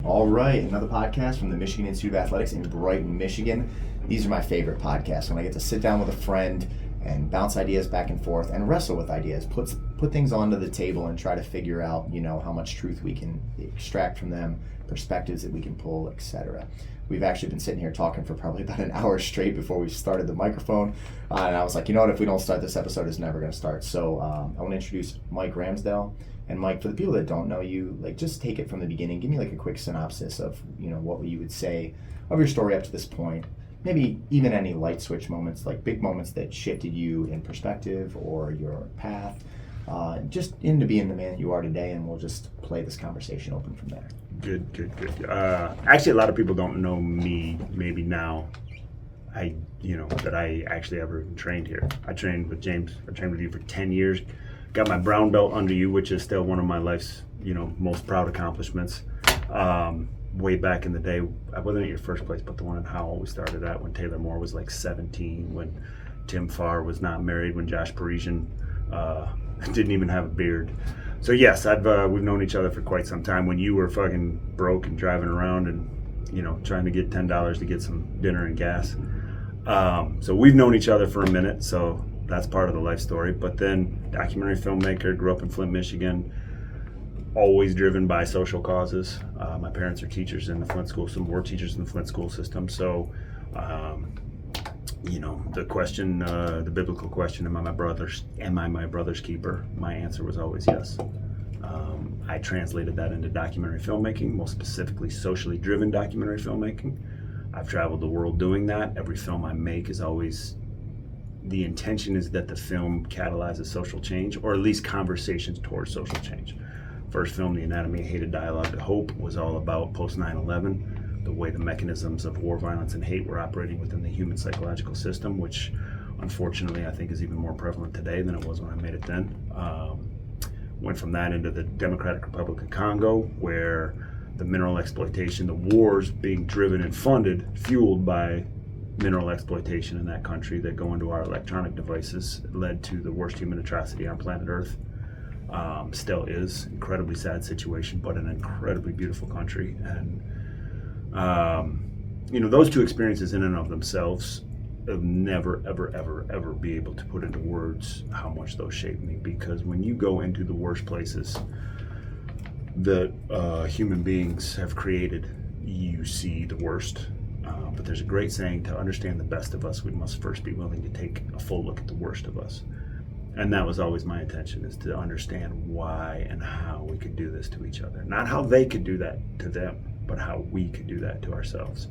All right, another podcast from the Michigan Institute of Athletics in Brighton, Michigan. These are my favorite podcasts when I get to sit down with a friend and bounce ideas back and forth and wrestle with ideas, put things onto the table and try to figure out, how much truth we can extract from them, perspectives that we can pull, etc. We've actually been sitting here talking for probably about an hour straight before we started the microphone, and I was like, if we don't start this episode, it's never going to start. So I want to introduce Mike Ramsdell. And Mike, for the people that don't know you, just take it from the beginning. Give me a quick synopsis of, what you would say of your story up to this point. Maybe even any light switch moments, like big moments that shifted you in perspective or your path, just into being the man you are today. And we'll just play this conversation open from there. Good. Actually, a lot of people don't know me maybe now. That I actually ever trained here. I trained with James. I trained with you for 10 years. Got my brown belt under you, which is still one of my life's, most proud accomplishments. Way back in the day, I wasn't at your first place, but the one in Howell we started at when Taylor Moore was 17, when Tim Farr was not married, when Josh Parisian didn't even have a beard. So yes, we've known each other for quite some time. When you were fucking broke and driving around and trying to get $10 to get some dinner and gas. So we've known each other for a minute. So that's part of the life story. But then documentary filmmaker, grew up in Flint, Michigan, always driven by social causes. My parents are teachers in the Flint school, some were teachers in the Flint school system. So, the question, the biblical question, am I my brother's keeper? My answer was always yes. I translated that into documentary filmmaking, most specifically socially driven documentary filmmaking. I've traveled the world doing that. Every film I make is always, the intention is that the film catalyzes social change, or at least conversations towards social change. First film, The Anatomy of Hated Dialogue to Hope, was all about post 9/11, the way the mechanisms of war, violence, and hate were operating within the human psychological system, which unfortunately I think is even more prevalent today than it was when I made it then. Went from that into the Democratic Republic of Congo, where the mineral exploitation, the wars being driven and funded, fueled by mineral exploitation in that country that go into our electronic devices, led to the worst human atrocity on planet Earth. Still is. Incredibly sad situation, but an incredibly beautiful country. And, those two experiences in and of themselves, I'll never, ever be able to put into words how much those shaped me. Because when you go into the worst places that human beings have created, you see the worst. But there's a great saying, to understand the best of us, we must first be willing to take a full look at the worst of us. And that was always my intention, is to understand why and how we could do this to each other. Not how they could do that to them, but how we could do that to ourselves.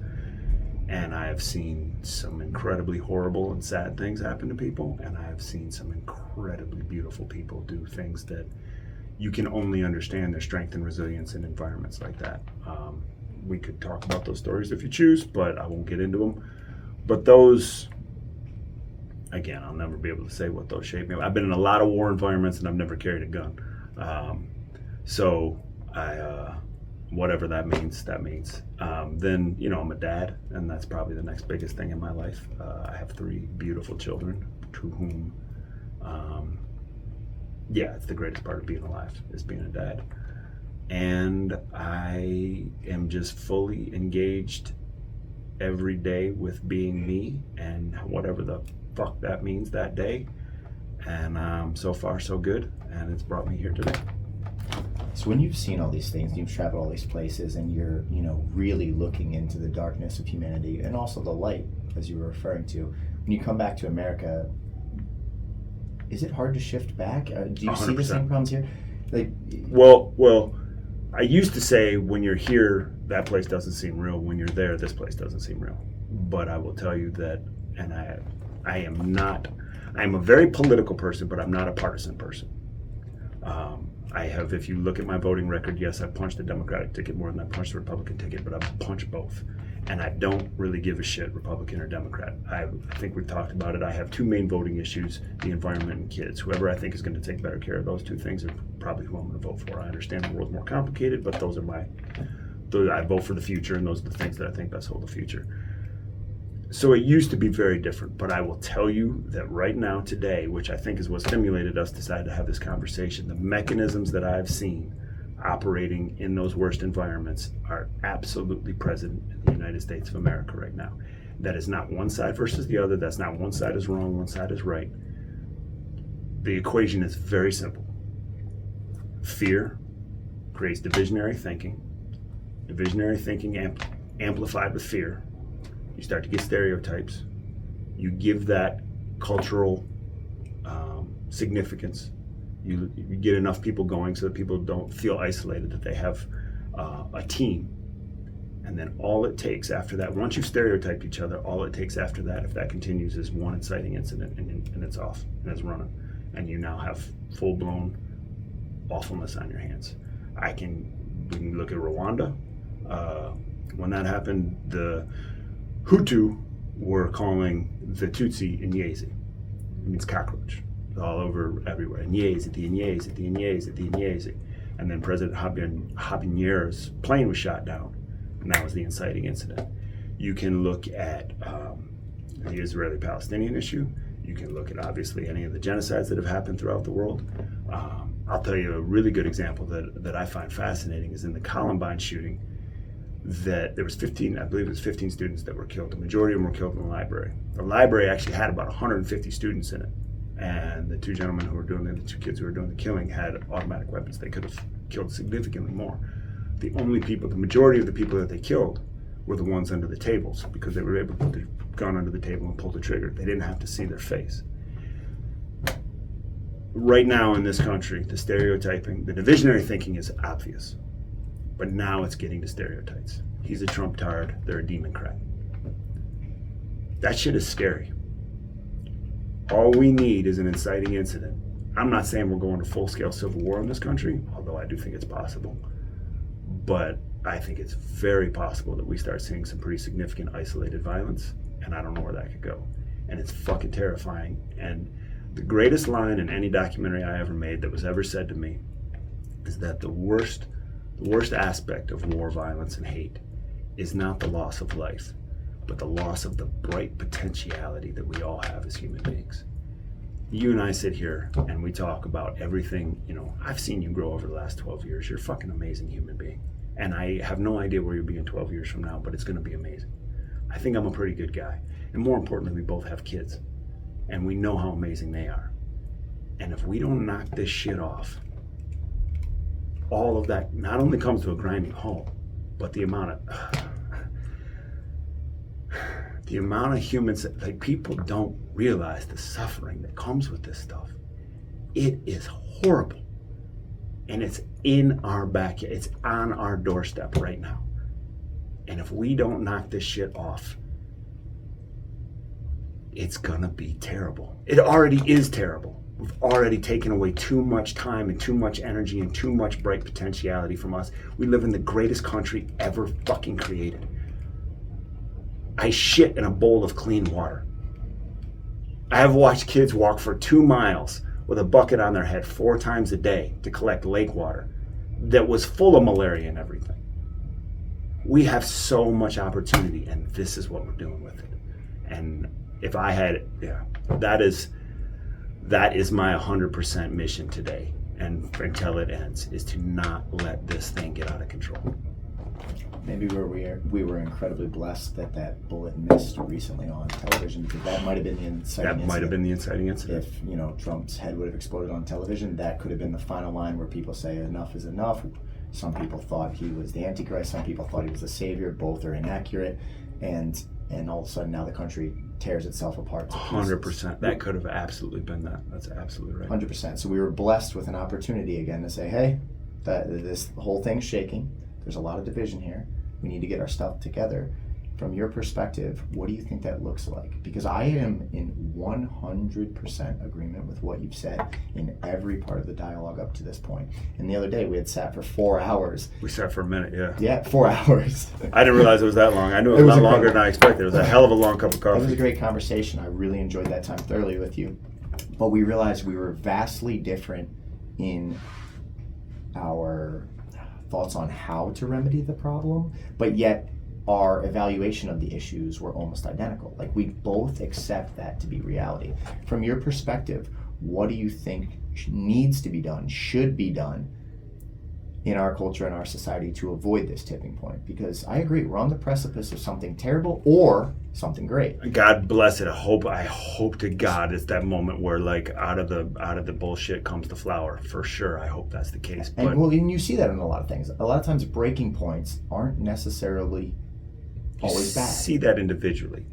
And I have seen some incredibly horrible and sad things happen to people, and I have seen some incredibly beautiful people do things that you can only understand their strength and resilience in environments like that. We could talk about those stories if you choose, but I won't get into them. But those, again, I'll never be able to say what those shaped me. I've been in a lot of war environments and I've never carried a gun. Whatever that means, that means. Then, I'm a dad, and that's probably the next biggest thing in my life. I have 3 beautiful children to whom, it's the greatest part of being alive, is being a dad. And I am just fully engaged every day with being me and whatever the fuck that means that day. And so far so good, and it's brought me here today. So when you've seen all these things, you've traveled all these places, and you're, really looking into the darkness of humanity and also the light, as you were referring to, when you come back to America, is it hard to shift back? Do you 100%. See the same problems here? Well, I used to say, when you're here, that place doesn't seem real. When you're there, this place doesn't seem real. But I will tell you that, and I am a very political person, but I'm not a partisan person. I have, if you look at my voting record, yes, I punched the Democratic ticket more than I punched the Republican ticket, but I've punched both. And I don't really give a shit, Republican or Democrat. I think we've talked about it. I have 2 main voting issues, the environment and kids. Whoever I think is going to take better care of those 2 things are probably who I'm going to vote for. I understand the world's more complicated, but I vote for the future, and those are the things that I think best hold the future. So it used to be very different, but I will tell you that right now, today, which I think is what stimulated us to decide to have this conversation, the mechanisms that I've seen operating in those worst environments are absolutely present in the United States of America right now. That is not one side versus the other. That's not one side is wrong, one side is right. The equation is very simple. Fear creates divisionary thinking. Divisionary thinking amplified with fear. You start to get stereotypes. You give that cultural significance. You get enough people going so that people don't feel isolated, that they have a team. And then all it takes after that, once you've stereotyped each other, all it takes after that, if that continues, is one inciting incident, and it's off, and it's running. And you now have full-blown awfulness on your hands. We can look at Rwanda. When that happened, the Hutu were calling the Tutsi Inyezi. It means cockroach. It's all over everywhere. Inyezi, the Inyezi, the Inyezi, the Inyezi. And then President Habinier's plane was shot down. And that was the inciting incident. You can look at the Israeli-Palestinian issue. You can look at, obviously, any of the genocides that have happened throughout the world. I'll tell you a really good example that I find fascinating is in the Columbine shooting, that there was 15, I believe it was 15 students that were killed. The majority of them were killed in the library. The library actually had about 150 students in it. And the two gentlemen who were doing the two kids who were doing the killing had automatic weapons. They could have killed significantly more. The majority of the people that they killed were the ones under the tables, because they were able to put the gun under the table and pull the trigger. They didn't have to see their face. Right now in this country, the stereotyping, the divisionary thinking is obvious, but now it's getting to stereotypes. He's a Trump tard, they're a Democrat. That shit is scary. All we need is an inciting incident. I'm not saying we're going to full-scale civil war in this country, although I do think it's possible. But I think it's very possible that we start seeing some pretty significant isolated violence, and I don't know where that could go. And it's fucking terrifying. And the greatest line in any documentary I ever made that was ever said to me is that the worst aspect of war, violence, and hate is not the loss of life, but the loss of the bright potentiality that we all have as human beings. You and I sit here and we talk about everything. I've seen you grow over the last 12 years. You're a fucking amazing human being. And I have no idea where you'll be in 12 years from now, but it's going to be amazing. I think I'm a pretty good guy. And more importantly, we both have kids. And we know how amazing they are. And if we don't knock this shit off, all of that not only comes to a grinding halt, but the amount of humans, people don't realize the suffering that comes with this stuff. It is horrible. And it's in our backyard. It's on our doorstep right now. And if we don't knock this shit off, it's gonna be terrible. It already is terrible. We've already taken away too much time and too much energy and too much bright potentiality from us. We live in the greatest country ever fucking created. I shit in a bowl of clean water. I have watched kids walk for 2 miles with a bucket on their head 4 times a day to collect lake water that was full of malaria and everything. We have so much opportunity, and this is what we're doing with it. And if I had, that is my 100% mission today, and until it ends, is to not let this thing get out of control. Maybe we were incredibly blessed that bullet missed recently on television, because that might have been the inciting incident. That might have been the inciting incident. If Trump's head would have exploded on television, that could have been the final line where people say enough is enough. Some people thought he was the Antichrist. Some people thought he was the savior. Both are inaccurate, and all of a sudden now the country tears itself apart. 100%. That could have absolutely been that. That's absolutely right. 100%. So we were blessed with an opportunity again to say, hey, this whole thing's shaking. There's a lot of division here. We need to get our stuff together. From your perspective, what do you think that looks like? Because I am in 100% agreement with what you've said in every part of the dialogue up to this point. And the other day we had sat for 4 hours. We sat for a minute, yeah. Yeah, 4 hours. I didn't realize it was that long. I knew it was a lot longer than I expected. It was a hell of a long cup of coffee. It was a great conversation. I really enjoyed that time thoroughly with you. But we realized we were vastly different in our thoughts on how to remedy the problem, but yet our evaluation of the issues were almost identical. Like, we both accept that to be reality. From your perspective, what do you think needs to be done, should be done, in our culture and our society to avoid this tipping point, because I agree, we're on the precipice of something terrible or something great. God bless it. I hope to God it's that moment where like out of the bullshit comes the flower. For sure, I hope that's the case. But And you see that in a lot of things. A lot of times breaking points aren't necessarily always bad. See that individually.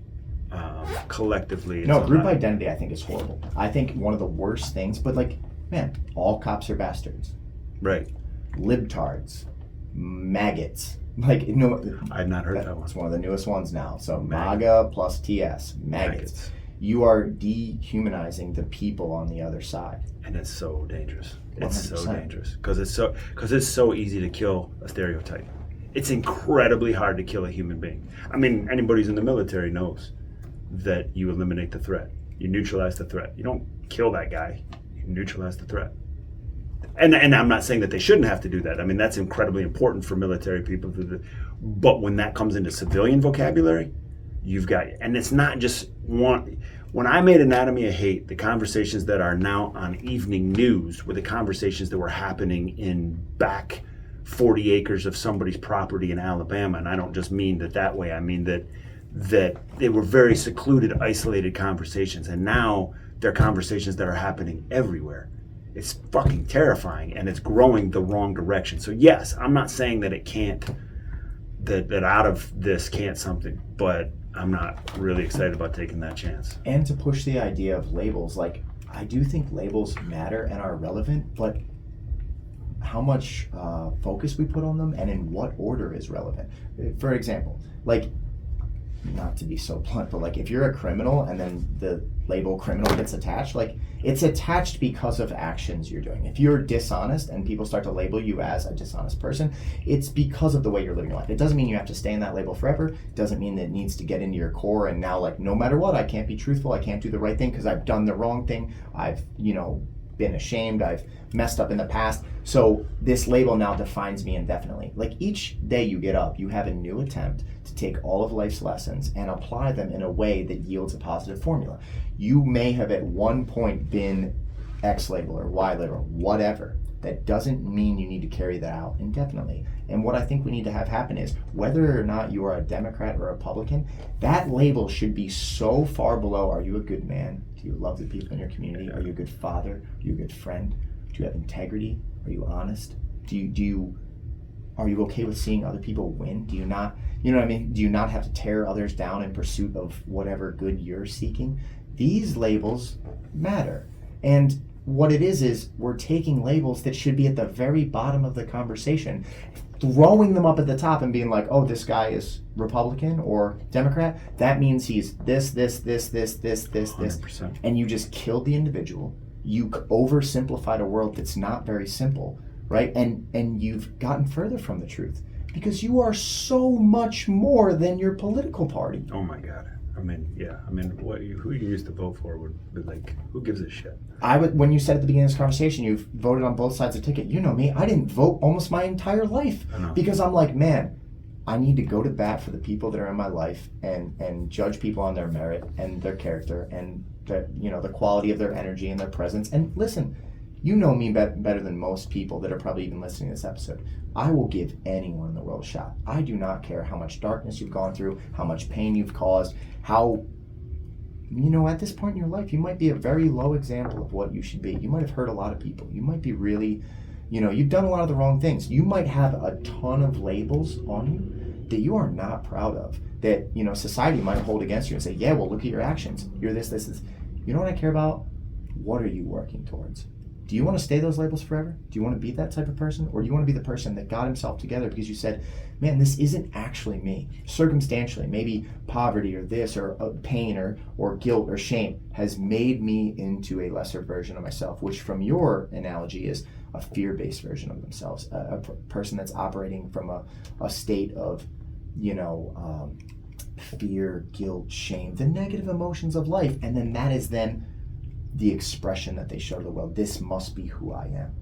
Collectively. No, group identity I think is horrible. I think one of the worst things, but like, man, all cops are bastards. Right. Libtards, maggots. Like, no, I've not heard that one. It's one of the newest ones now. So MAGA plus TS, maggots. You are dehumanizing the people on the other side. And it's so dangerous. It's 100%. so dangerous because it's so easy to kill a stereotype. It's incredibly hard to kill a human being. I mean, anybody who's in the military knows that you eliminate the threat. You neutralize the threat. You don't kill that guy. You neutralize the threat. And I'm not saying that they shouldn't have to do that. I mean, that's incredibly important for military people. But when that comes into civilian vocabulary, you've got, and it's not just one. When I made Anatomy of Hate, the conversations that are now on evening news were the conversations that were happening in back 40 acres of somebody's property in Alabama. And I don't just mean that way. I mean that they were very secluded, isolated conversations. And now they're conversations that are happening everywhere. It's fucking terrifying, and it's growing the wrong direction. So yes, I'm not saying that it can't, that out of this can't something, but I'm not really excited about taking that chance. And to push the idea of labels, like, I do think labels matter and are relevant, but how much focus we put on them and in what order is relevant. For example, like, not to be so blunt, but like if you're a criminal and then the label criminal gets attached, like it's attached because of actions you're doing. If you're dishonest and people start to label you as a dishonest person, it's because of the way you're living your life. It doesn't mean you have to stay in that label forever. It doesn't mean that it needs to get into your core and now, like, no matter what, I can't be truthful, I can't do the right thing because I've done the wrong thing, I've, been ashamed, I've messed up in the past. So this label now defines me indefinitely. Like each day you get up, you have a new attempt to take all of life's lessons and apply them in a way that yields a positive formula. You may have at one point been X label or Y label, whatever. That doesn't mean you need to carry that out indefinitely. And what I think we need to have happen is, whether or not you are a Democrat or a Republican, that label should be so far below, are you a good man? Do you love the people in your community? Are you a good father? Are you a good friend? Do you have integrity? Are you honest? Are you okay with seeing other people win? Do you not, do you not have to tear others down in pursuit of whatever good you're seeking? These labels matter. And what it is we're taking labels that should be at the very bottom of the conversation, throwing them up at the top and being like, oh, this guy is Republican or Democrat. That means he's this. 100%. And you just killed the individual. You oversimplified a world that's not very simple, right? And you've gotten further from the truth because you are so much more than your political party. Oh my God. I mean, yeah. I mean, who you used to vote for would be like, who gives a shit? When you said at the beginning of this conversation, you've voted on both sides of the ticket. You know me, I didn't vote almost my entire life because I'm like, man, I need to go to bat for the people that are in my life and judge people on their merit and their character and the quality of their energy and their presence. And listen, you know me better than most people that are probably even listening to this episode. I will give anyone in the world a shot. I do not care how much darkness you've gone through, how much pain you've caused, how, at this point in your life, you might be a very low example of what you should be. You might have hurt a lot of people. You might be really, you've done a lot of the wrong things. You might have a ton of labels on you that you are not proud of, that, society might hold against you and say, yeah, well, look at your actions. You're this. You know what I care about? What are you working towards? Do you want to stay those labels forever? Do you want to be that type of person? Or do you want to be the person that got himself together because you said, man, this isn't actually me. Circumstantially, maybe poverty or this or pain or guilt or shame has made me into a lesser version of myself, which from your analogy is a fear-based version of themselves, a person that's operating from a state of, fear, guilt, shame, the negative emotions of life. And then that is then the expression that they show to the world. This must be who I am.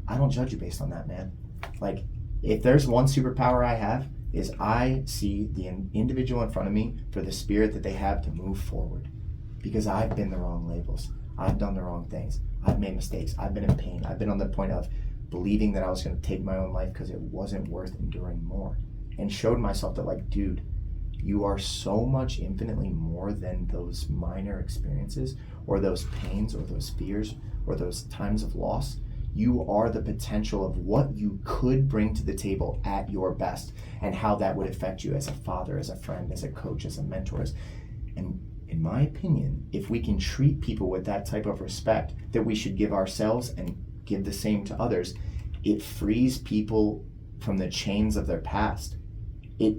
I don't judge you based on that, man. Like, if there's one superpower I have, is I see the individual in front of me for the spirit that they have to move forward. Because I've been the wrong labels. I've done the wrong things. I've made mistakes. I've been in pain. I've been on the point of believing that I was going to take my own life because it wasn't worth enduring more, and showed myself that, like, dude, you are so much infinitely more than those minor experiences or those pains or those fears or those times of loss. You are the potential of what you could bring to the table at your best, and how that would affect you as a father, as a friend, as a coach, as a mentor. And in my opinion, if we can treat people with that type of respect that we should give ourselves and give the same to others, it frees people from the chains of their past. It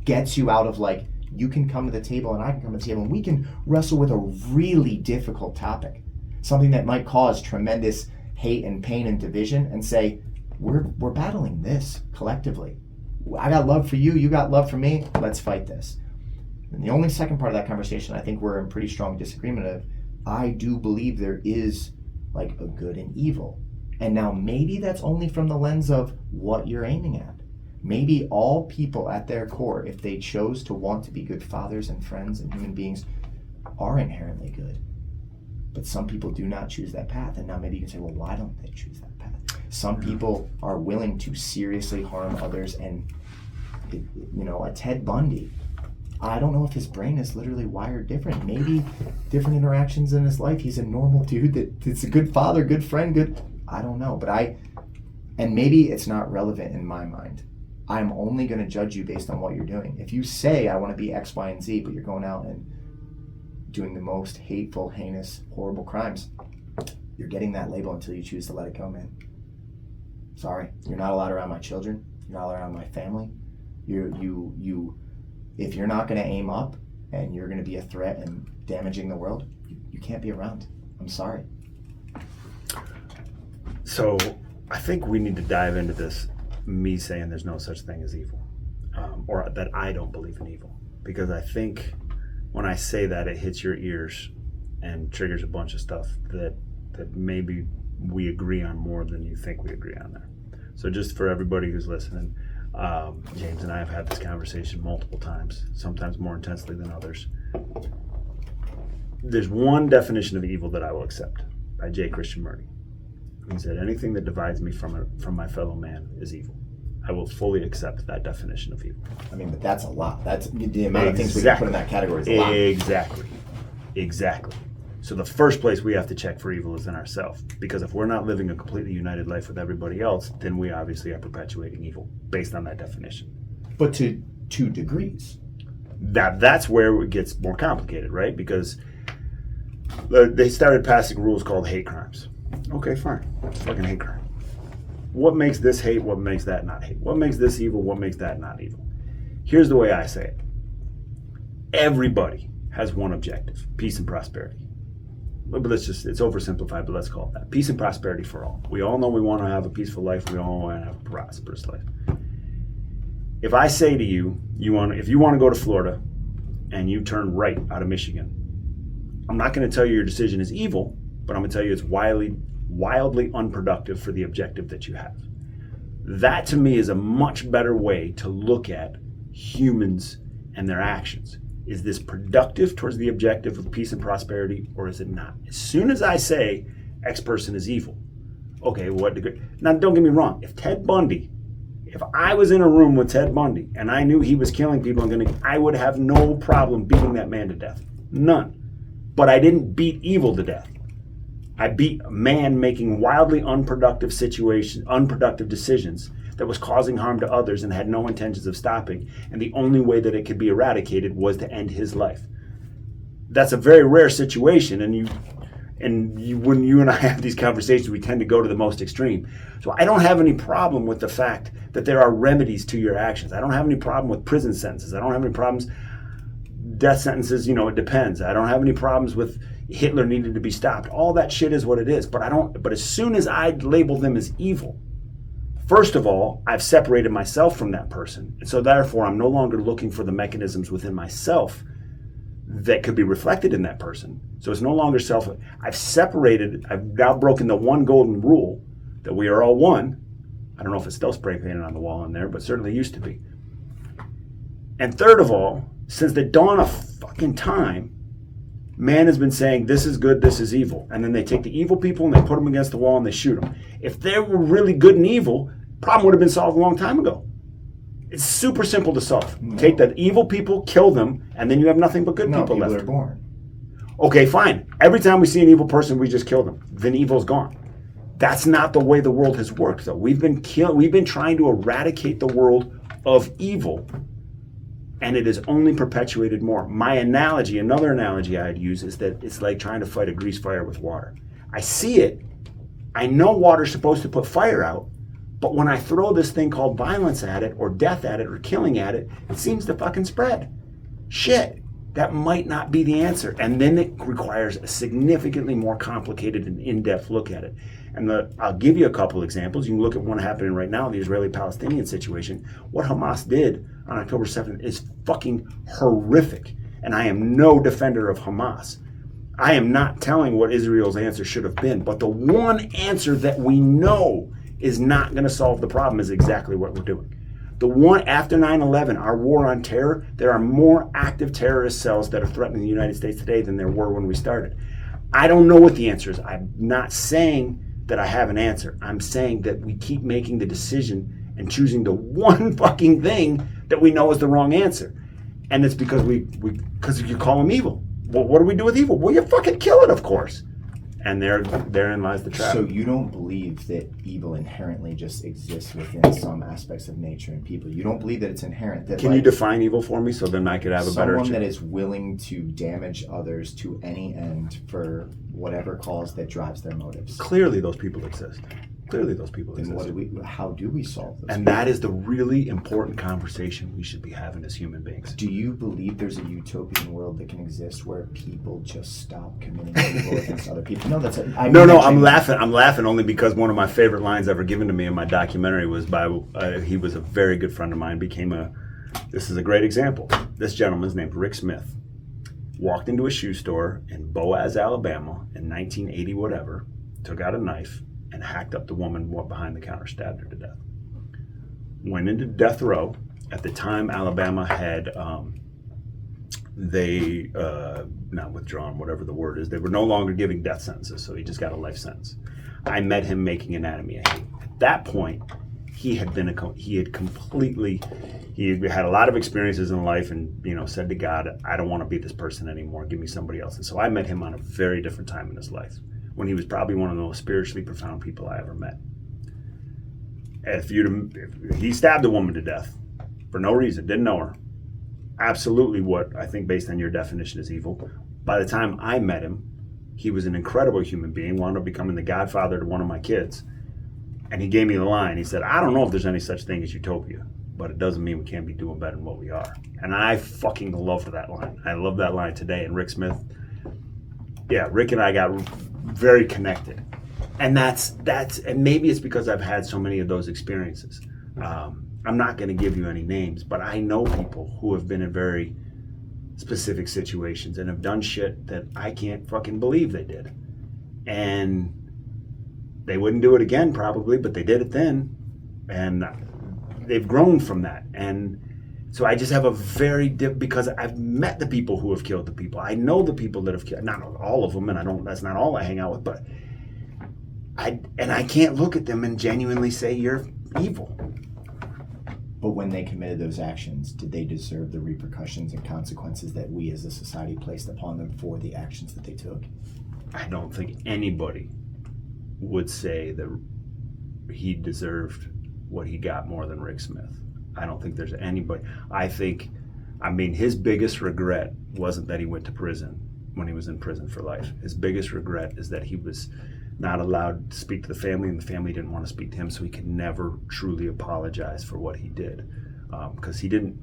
gets you out of, like, you can come to the table and I can come to the table and we can wrestle with a really difficult topic, something that might cause tremendous hate and pain and division, and say, we're battling this collectively. I got love for you, you got love for me, let's fight this. And the only second part of that conversation, I think we're in pretty strong disagreement of, I do believe there is, like, a good and evil. And now maybe that's only from the lens of what you're aiming at. Maybe all people at their core, if they chose to want to be good fathers and friends and human beings, are inherently good. But some people do not choose that path. And now maybe you can say, well, why don't they choose that path? Some people are willing to seriously harm others, and, a Ted Bundy, I don't know if his brain is literally wired different. Maybe different interactions in his life. He's a normal dude that's a good father, good friend, good, I don't know. And maybe it's not relevant in my mind. I'm only going to judge you based on what you're doing. If you say, I want to be X, Y, and Z, but you're going out and doing the most hateful, heinous, horrible crimes, you're getting that label until you choose to let it go, man. Sorry. You're not allowed around my children. You're not allowed around my family. If you're not going to aim up and you're going to be a threat and damaging the world, you can't be around. I'm sorry. So I think we need to dive into this, me saying there's no such thing as evil, or that I don't believe in evil. Because I think when I say that, it hits your ears and triggers a bunch of stuff that maybe we agree on more than you think we agree on there. So just for everybody who's listening, James and I have had this conversation multiple times, sometimes more intensely than others. There's one definition of evil that I will accept, by J. Christian Murray. He said, anything that divides me from my fellow man is evil. I will fully accept that definition of evil. I mean, but that's a lot. That's the amount of things we can put in that category is a lot. Exactly. So the first place we have to check for evil is in ourselves. Because if we're not living a completely united life with everybody else, then we obviously are perpetuating evil based on that definition. But to 2 degrees. That's where it gets more complicated, right? Because they started passing rules called hate crimes. Okay, fine. It's a fucking hate crime. What makes this hate? What makes that not hate? What makes this evil? What makes that not evil? Here's the way I say it. Everybody has one objective: peace and prosperity. But it's oversimplified, but let's call it that. Peace and prosperity for all. We all know we want to have a peaceful life. We all want to have a prosperous life. If I say to you, if you want to go to Florida and you turn right out of Michigan, I'm not going to tell you your decision is evil, but I'm going to tell you it's wildly unproductive for the objective that you have. That to me is a much better way to look at humans and their actions. Is this productive towards the objective of peace and prosperity, or is it not? As soon as I say X person is evil, okay, what degree? Now, don't get me wrong. If I was in a room with Ted Bundy and I knew he was killing people, I would have no problem beating that man to death. None. But I didn't beat evil to death. I beat a man making wildly unproductive decisions that was causing harm to others and had no intentions of stopping. And the only way that it could be eradicated was to end his life. That's a very rare situation. And when you and I have these conversations, we tend to go to the most extreme. So I don't have any problem with the fact that there are remedies to your actions. I don't have any problem with prison sentences. I don't have any problems. Death sentences, it depends. I don't have any problems with Hitler needed to be stopped. All that shit is what it is. But as soon as I label them as evil, first of all, I've separated myself from that person. And so therefore, I'm no longer looking for the mechanisms within myself that could be reflected in that person. So it's no longer self. I've now broken the one golden rule that we are all one. I don't know if it's still spray painted on the wall in there, but certainly used to be. And third of all, since the dawn of fucking time, Man has been saying, this is good, this is evil. And then they take the evil people and they put them against the wall and they shoot them. If they were really good and evil, problem would have been solved a long time ago. It's super simple to solve. No. Take the evil people, kill them, and then you have nothing but good people left. People are born. Okay, fine. Every time we see an evil person, we just kill them. Then evil's gone. That's not the way the world has worked, though. We've been trying to eradicate the world of evil, and it has only perpetuated more. My analogy, another analogy I'd use, is that it's like trying to fight a grease fire with water. I see it. I know water's supposed to put fire out, but when I throw this thing called violence at it, or death at it, or killing at it, it seems to fucking spread. Shit. That might not be the answer. And then it requires a significantly more complicated and in-depth look at it. And I'll give you a couple examples. You can look at one happening right now, the Israeli-Palestinian situation. What Hamas did on October 7th is fucking horrific. And I am no defender of Hamas. I am not telling what Israel's answer should have been. But the one answer that we know is not going to solve the problem is exactly what we're doing. The one after 9/11, our war on terror, there are more active terrorist cells that are threatening the United States today than there were when we started. I don't know what the answer is. I'm not saying that I have an answer. I'm saying that we keep making the decision and choosing the one fucking thing that we know is the wrong answer. And it's because because you call them evil. Well, what do we do with evil? Well, you fucking kill it, of course. And therein lies the trap. So you don't believe that evil inherently just exists within some aspects of nature and people? You don't believe that it's inherent? That Can you define evil for me so then I could have a better... Someone that is willing to damage others to any end for whatever cause that drives their motives. Clearly those people exist. Clearly those people exist. How do we solve this? And that is the really important conversation we should be having as human beings. Do you believe there's a utopian world that can exist where people just stop committing evil against other people? No, I'm laughing. I'm laughing only because one of my favorite lines ever given to me in my documentary was by, he was a very good friend of mine, this is a great example. This gentleman's named Rick Smith. Walked into a shoe store in Boaz, Alabama in 1980 whatever, took out a knife, and hacked up the woman behind the counter, stabbed her to death. Went into death row. At the time, Alabama had, not withdrawn, whatever the word is, they were no longer giving death sentences, so he just got a life sentence. I met him making Anatomy of Hate. At that point, he had had a lot of experiences in life and, said to God, I don't want to be this person anymore, give me somebody else. And so I met him on a very different time in his life, when he was probably one of the most spiritually profound people I ever met. If he stabbed a woman to death for no reason, didn't know her, absolutely what I think based on your definition is evil. By the time I met him, he was an incredible human being, wound up becoming the godfather to one of my kids. And he gave me the line. He said, I don't know if there's any such thing as utopia, but it doesn't mean we can't be doing better than what we are. And I fucking loved that line. I love that line today. And Rick Smith, Rick and I got very connected. And that's and maybe it's because I've had so many of those experiences. I'm not going to give you any names, but I know people who have been in very specific situations and have done shit that I can't fucking believe they did. And they wouldn't do it again probably, but they did it then. And they've grown from that. And so I just have because I've met the people who have killed the people. I know the people that have killed, not all of them, and that's not all I hang out with, but I can't look at them and genuinely say you're evil. But when they committed those actions, did they deserve the repercussions and consequences that we as a society placed upon them for the actions that they took? I don't think anybody would say that he deserved what he got more than Rick Smith. I don't think there's anybody. His biggest regret wasn't that he went to prison when he was in prison for life. His biggest regret is that he was not allowed to speak to the family, and the family didn't want to speak to him, so he could never truly apologize for what he did. Because he didn't,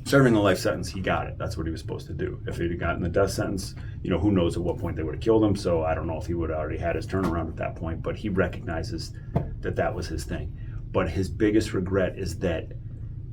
serving a life sentence, he got it. That's what he was supposed to do. If he'd gotten the death sentence, who knows at what point they would have killed him, so I don't know if he would have already had his turnaround at that point, but he recognizes that was his thing. But his biggest regret is that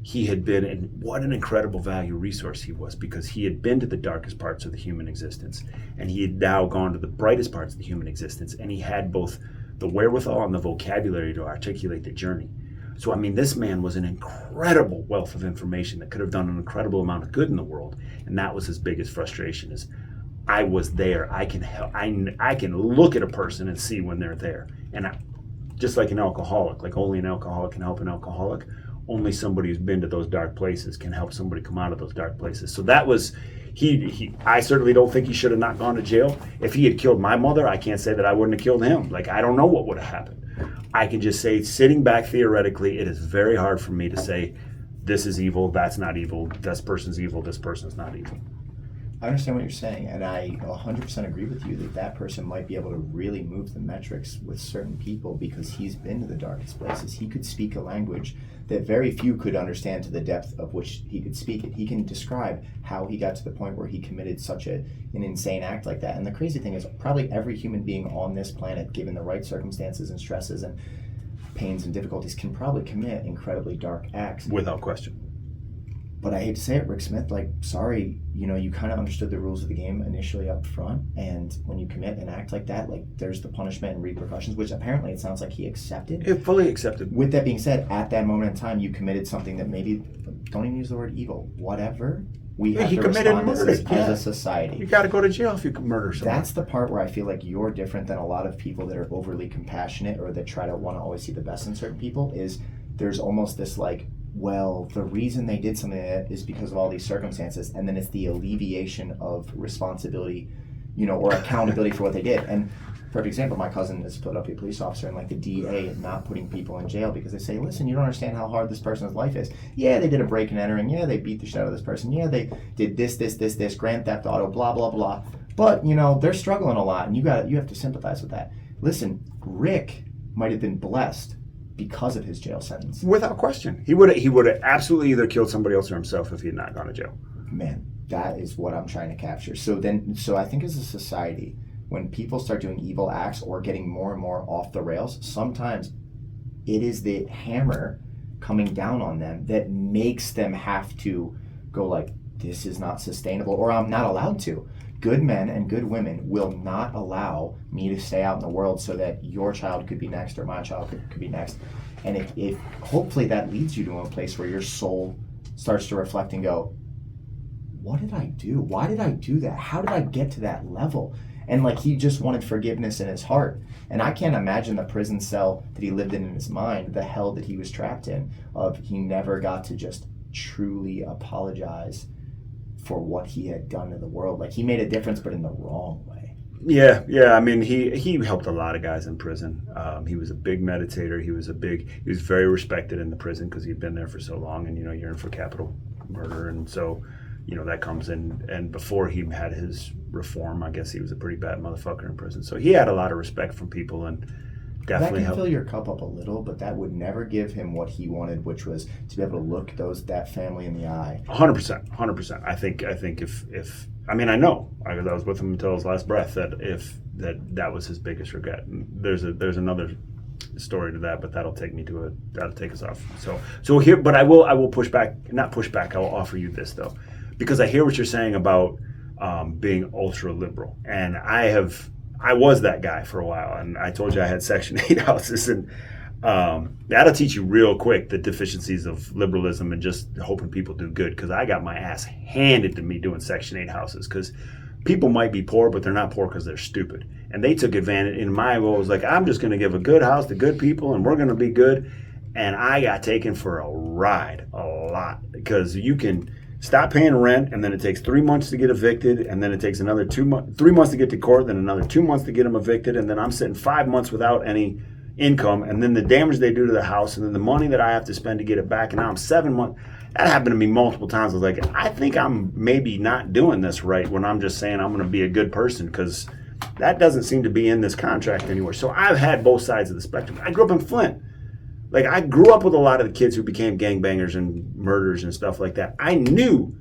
he had been, and what an incredible value resource he was, because he had been to the darkest parts of the human existence, and he had now gone to the brightest parts of the human existence, and he had both the wherewithal and the vocabulary to articulate the journey. So, this man was an incredible wealth of information that could have done an incredible amount of good in the world, and that was his biggest frustration is, I was there. I can help. I can look at a person and see when they're there. And just like an alcoholic, like only an alcoholic can help an alcoholic, only somebody who's been to those dark places can help somebody come out of those dark places. So that was, I certainly don't think he should have not gone to jail. If he had killed my mother, I can't say that I wouldn't have killed him. Like, I don't know what would have happened. I can just say, sitting back theoretically, it is very hard for me to say, this is evil, that's not evil, this person's evil, this person's not evil. I understand what you're saying, and I 100% agree with you that person might be able to really move the metrics with certain people because he's been to the darkest places. He could speak a language that very few could understand to the depth of which he could speak it. He can describe how he got to the point where he committed such an insane act like that. And the crazy thing is, probably every human being on this planet, given the right circumstances and stresses and pains and difficulties, can probably commit incredibly dark acts. Without question. But I hate to say it, Rick Smith, like, sorry, you kind of understood the rules of the game initially up front, and when you commit an act like that, like, there's the punishment and repercussions, which apparently it sounds like he accepted. It fully accepted. With that being said, at that moment in time, you committed something that maybe, don't even use the word evil, whatever. We have to respond as a society. You got to go to jail if you murder someone. That's the part where I feel like you're different than a lot of people that are overly compassionate or that try to want to always see the best in certain people, is there's almost this like, well, the reason they did something like that is because of all these circumstances, and then it's the alleviation of responsibility, or accountability for what they did. And perfect example, my cousin is a Philadelphia police officer, and like the DA not putting people in jail because they say, listen, you don't understand how hard this person's life is. Yeah, they did a break and enter, and yeah, they beat the shit out of this person. Yeah, they did this, grand theft auto, blah, blah, blah. But, they're struggling a lot, and you have to sympathize with that. Listen, Rick might have been blessed because of his jail sentence. Without question. He would have absolutely either killed somebody else or himself if he had not gone to jail. Man, that is what I'm trying to capture. So I think as a society, when people start doing evil acts or getting more and more off the rails, sometimes it is the hammer coming down on them that makes them have to go like, this is not sustainable, or I'm not allowed to. Good men and good women will not allow me to stay out in the world so that your child could be next or my child could be next. And if hopefully that leads you to a place where your soul starts to reflect and go, what did I do? Why did I do that? How did I get to that level? And like, he just wanted forgiveness in his heart. And I can't imagine the prison cell that he lived in his mind, the hell that he was trapped in, of he never got to just truly apologize for what he had done to the world. Like, he made a difference, but in the wrong way. Yeah. I mean, he helped a lot of guys in prison. He was a big meditator. He was very respected in the prison because he'd been there for so long, and you're in for capital murder, and so that comes in. And before he had his reform, I guess he was a pretty bad motherfucker in prison. So he had a lot of respect from people, and definitely that can fill your cup up a little, but that would never give him what he wanted, which was to be able to look that family in the eye. 100%. I think if I mean, I know, I was with him until his last breath, that was his biggest regret. And there's another story to that, but that'll take us off. So here, but I will push back. I will offer you this though, because I hear what you're saying about being ultra liberal, and I was that guy for a while, and I told you I had Section 8 houses, and that'll teach you real quick the deficiencies of liberalism and just hoping people do good, because I got my ass handed to me doing Section 8 houses, because people might be poor, but they're not poor because they're stupid. And they took advantage. In my role, was like, I'm just going to give a good house to good people, and we're going to be good. And I got taken for a ride a lot, because you can stop paying rent, and then it takes 3 months to get evicted, and then it takes another 3 months to get to court, then another 2 months to get them evicted, and then I'm sitting 5 months without any income, and then the damage they do to the house, and then the money that I have to spend to get it back, and now I'm 7 months. That happened to me multiple times. I was like, I think I'm maybe not doing this right when I'm just saying I'm going to be a good person, because that doesn't seem to be in this contract anywhere. So I've had both sides of the spectrum. I grew up in Flint. Like, I grew up with a lot of the kids who became gangbangers and murderers and stuff like that. I knew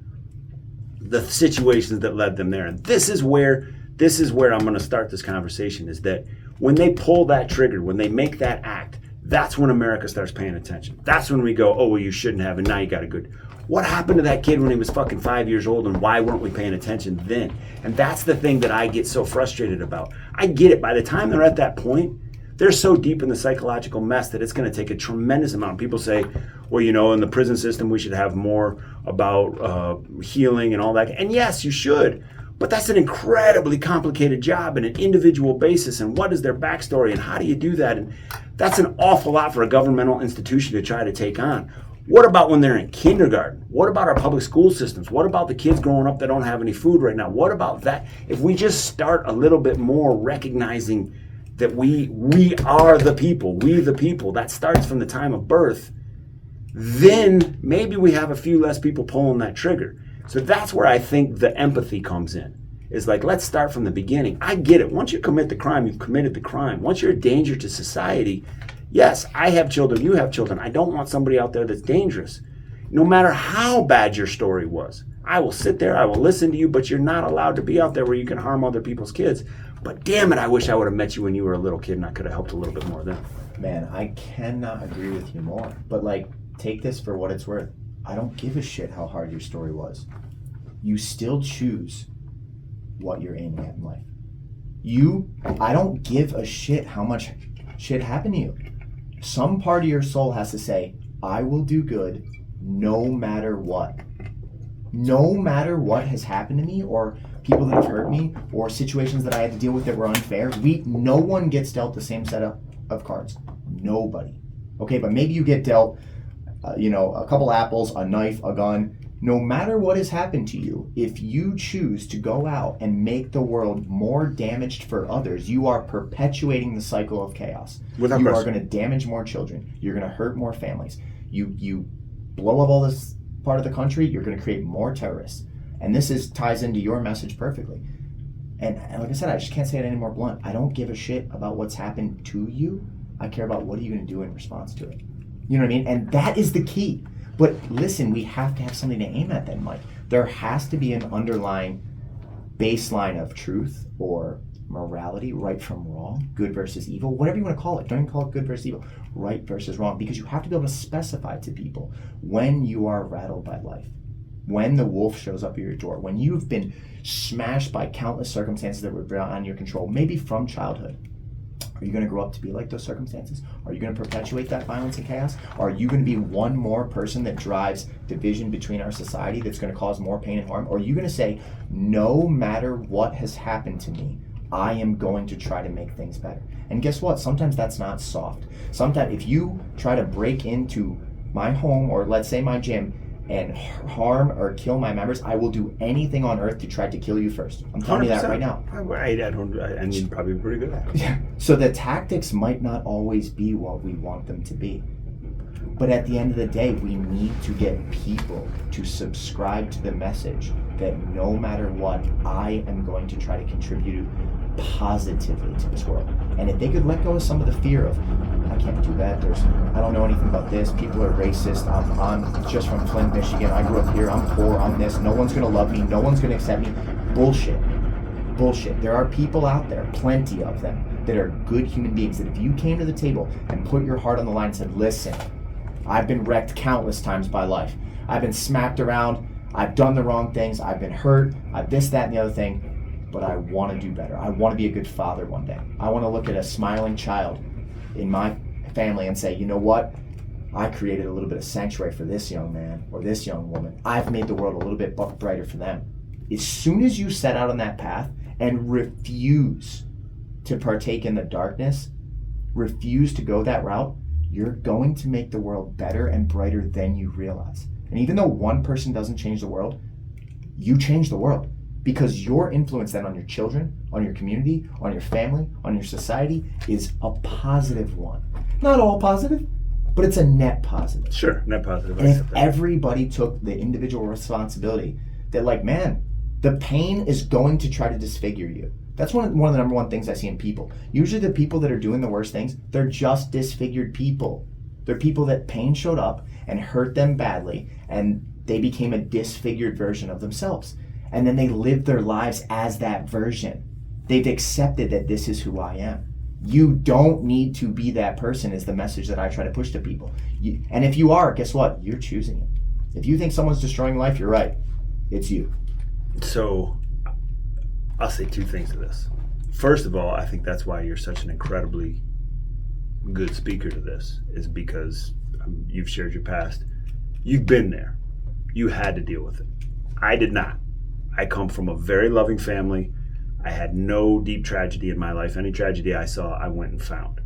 the situations that led them there. And this is where I'm going to start this conversation, is that when they pull that trigger, when they make that act, that's when America starts paying attention. That's when we go, oh, well, you shouldn't have, and now you got a good. What happened to that kid when he was fucking 5 years old, and why weren't we paying attention then? And that's the thing that I get so frustrated about. I get it. By the time they're at that point, they're so deep in the psychological mess that it's going to take a tremendous amount. People say, well, in the prison system, we should have more about healing and all that. And yes, you should. But that's an incredibly complicated job and an individual basis. And what is their backstory and how do you do that? And that's an awful lot for a governmental institution to try to take on. What about when they're in kindergarten? What about our public school systems? What about the kids growing up that don't have any food right now? What about that? If we just start a little bit more recognizing that we are the people, we the people, that starts from the time of birth, then maybe we have a few less people pulling that trigger. So that's where I think the empathy comes in. Is like, let's start from the beginning. I get it. Once you commit the crime, you've committed the crime. Once you're a danger to society, yes, I have children, you have children. I don't want somebody out there that's dangerous. No matter how bad your story was, I will sit there, I will listen to you, but you're not allowed to be out there where you can harm other people's kids. But damn it, I wish I would have met you when you were a little kid and I could have helped a little bit more then. Man, I cannot agree with you more. But like, take this for what it's worth. I don't give a shit how hard your story was. You still choose what you're aiming at in life. I don't give a shit how much shit happened to you. Some part of your soul has to say, I will do good no matter what. No matter what has happened to me or people that have hurt me or situations that I had to deal with that were unfair. No one gets dealt the same set of cards. Nobody. Okay, but maybe you get dealt a couple apples, a knife, a gun. No matter what has happened to you, if you choose to go out and make the world more damaged for others, you are perpetuating the cycle of chaos. You are going to damage more children. You're going to hurt more families. You blow up all this part of the country, you're going to create more terrorists. And this ties into your message perfectly. And like I said, I just can't say it any more blunt. I don't give a shit about what's happened to you. I care about what are you going to do in response to it. You know what I mean? And that is the key. But listen, we have to have something to aim at then, Mike. There has to be an underlying baseline of truth or morality, right from wrong, good versus evil, whatever you want to call it. Don't even call it good versus evil, right versus wrong, because you have to be able to specify to people when you are rattled by life, when the wolf shows up at your door, when you've been smashed by countless circumstances that were beyond your control, maybe from childhood. Are you going to grow up to be like those circumstances? Are you going to perpetuate that violence and chaos? Are you going to be one more person that drives division between our society that's going to cause more pain and harm? Or are you going to say, no matter what has happened to me, I am going to try to make things better? And guess what? Sometimes that's not soft. Sometimes if you try to break into my home or let's say my gym and harm or kill my members, I will do anything on earth to try to kill you first. I'm telling 100%. You that right now. And you'd probably be pretty good at it. Yeah. So the tactics might not always be what we want them to be. But at the end of the day, we need to get people to subscribe to the message that no matter what, I am going to try to contribute positively to this world. And if they could let go of some of the fear of, I can't do that, I don't know anything about this, people are racist, I'm just from Flint, Michigan, I grew up here, I'm poor, I'm this, no one's going to love me, no one's going to accept me. Bullshit. There are people out there, plenty of them, that are good human beings, that if you came to the table and put your heart on the line and said, listen, I've been wrecked countless times by life. I've been smacked around, I've done the wrong things, I've been hurt, I've this, that, and the other thing, but I want to do better. I want to be a good father one day. I want to look at a smiling child in my family and say, you know what? I created a little bit of sanctuary for this young man or this young woman. I've made the world a little bit brighter for them. As soon as you set out on that path and refuse to partake in the darkness, refuse to go that route, you're going to make the world better and brighter than you realize. And even though one person doesn't change the world, you change the world. Because your influence then on your children, on your community, on your family, on your society is a positive one. Not all positive, but it's a net positive. Sure, net positive. And if everybody took the individual responsibility that like, man, the pain is going to try to disfigure you. That's one of the number one things I see in people. Usually the people that are doing the worst things, they're just disfigured people. They're people that pain showed up and hurt them badly, and they became a disfigured version of themselves. And then they live their lives as that version. They've accepted that this is who I am. You don't need to be that person is the message that I try to push to people. And if you are, guess what? You're choosing it. If you think someone's destroying life, you're right. It's you. So I'll say two things to this. First of all, I think that's why you're such an incredibly good speaker to this, is because you've shared your past. You've been there. You had to deal with it. I did not. I come from a very loving family. I had no deep tragedy in my life. Any tragedy I saw, I went and found.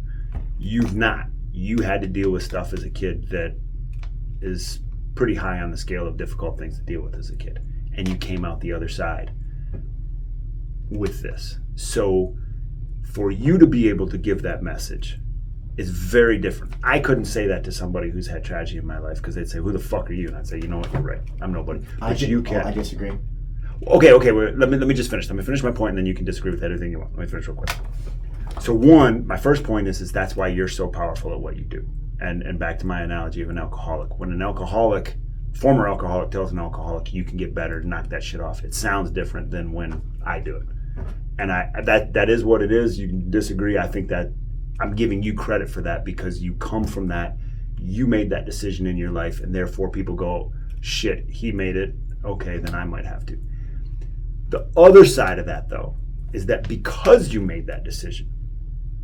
You've not. You had to deal with stuff as a kid that is pretty high on the scale of difficult things to deal with as a kid. And you came out the other side with this. So for you to be able to give that message is very different. I couldn't say that to somebody who's had tragedy in my life because they'd say, who the fuck are you? And I'd say, you know what, you're right. I'm nobody. But you can. I disagree. Okay, wait, let me just finish. Let me finish my point and then you can disagree with everything you want. Let me finish real quick. So one, my first point is that's why you're so powerful at what you do. And back to my analogy of an alcoholic. When an alcoholic, former alcoholic tells an alcoholic you can get better, knock that shit off. It sounds different than when I do it. And that is what it is. You can disagree. I think that I'm giving you credit for that because you come from that. You made that decision in your life, and therefore people go, shit, he made it. Okay, then I might have to. The other side of that, though, is that because you made that decision,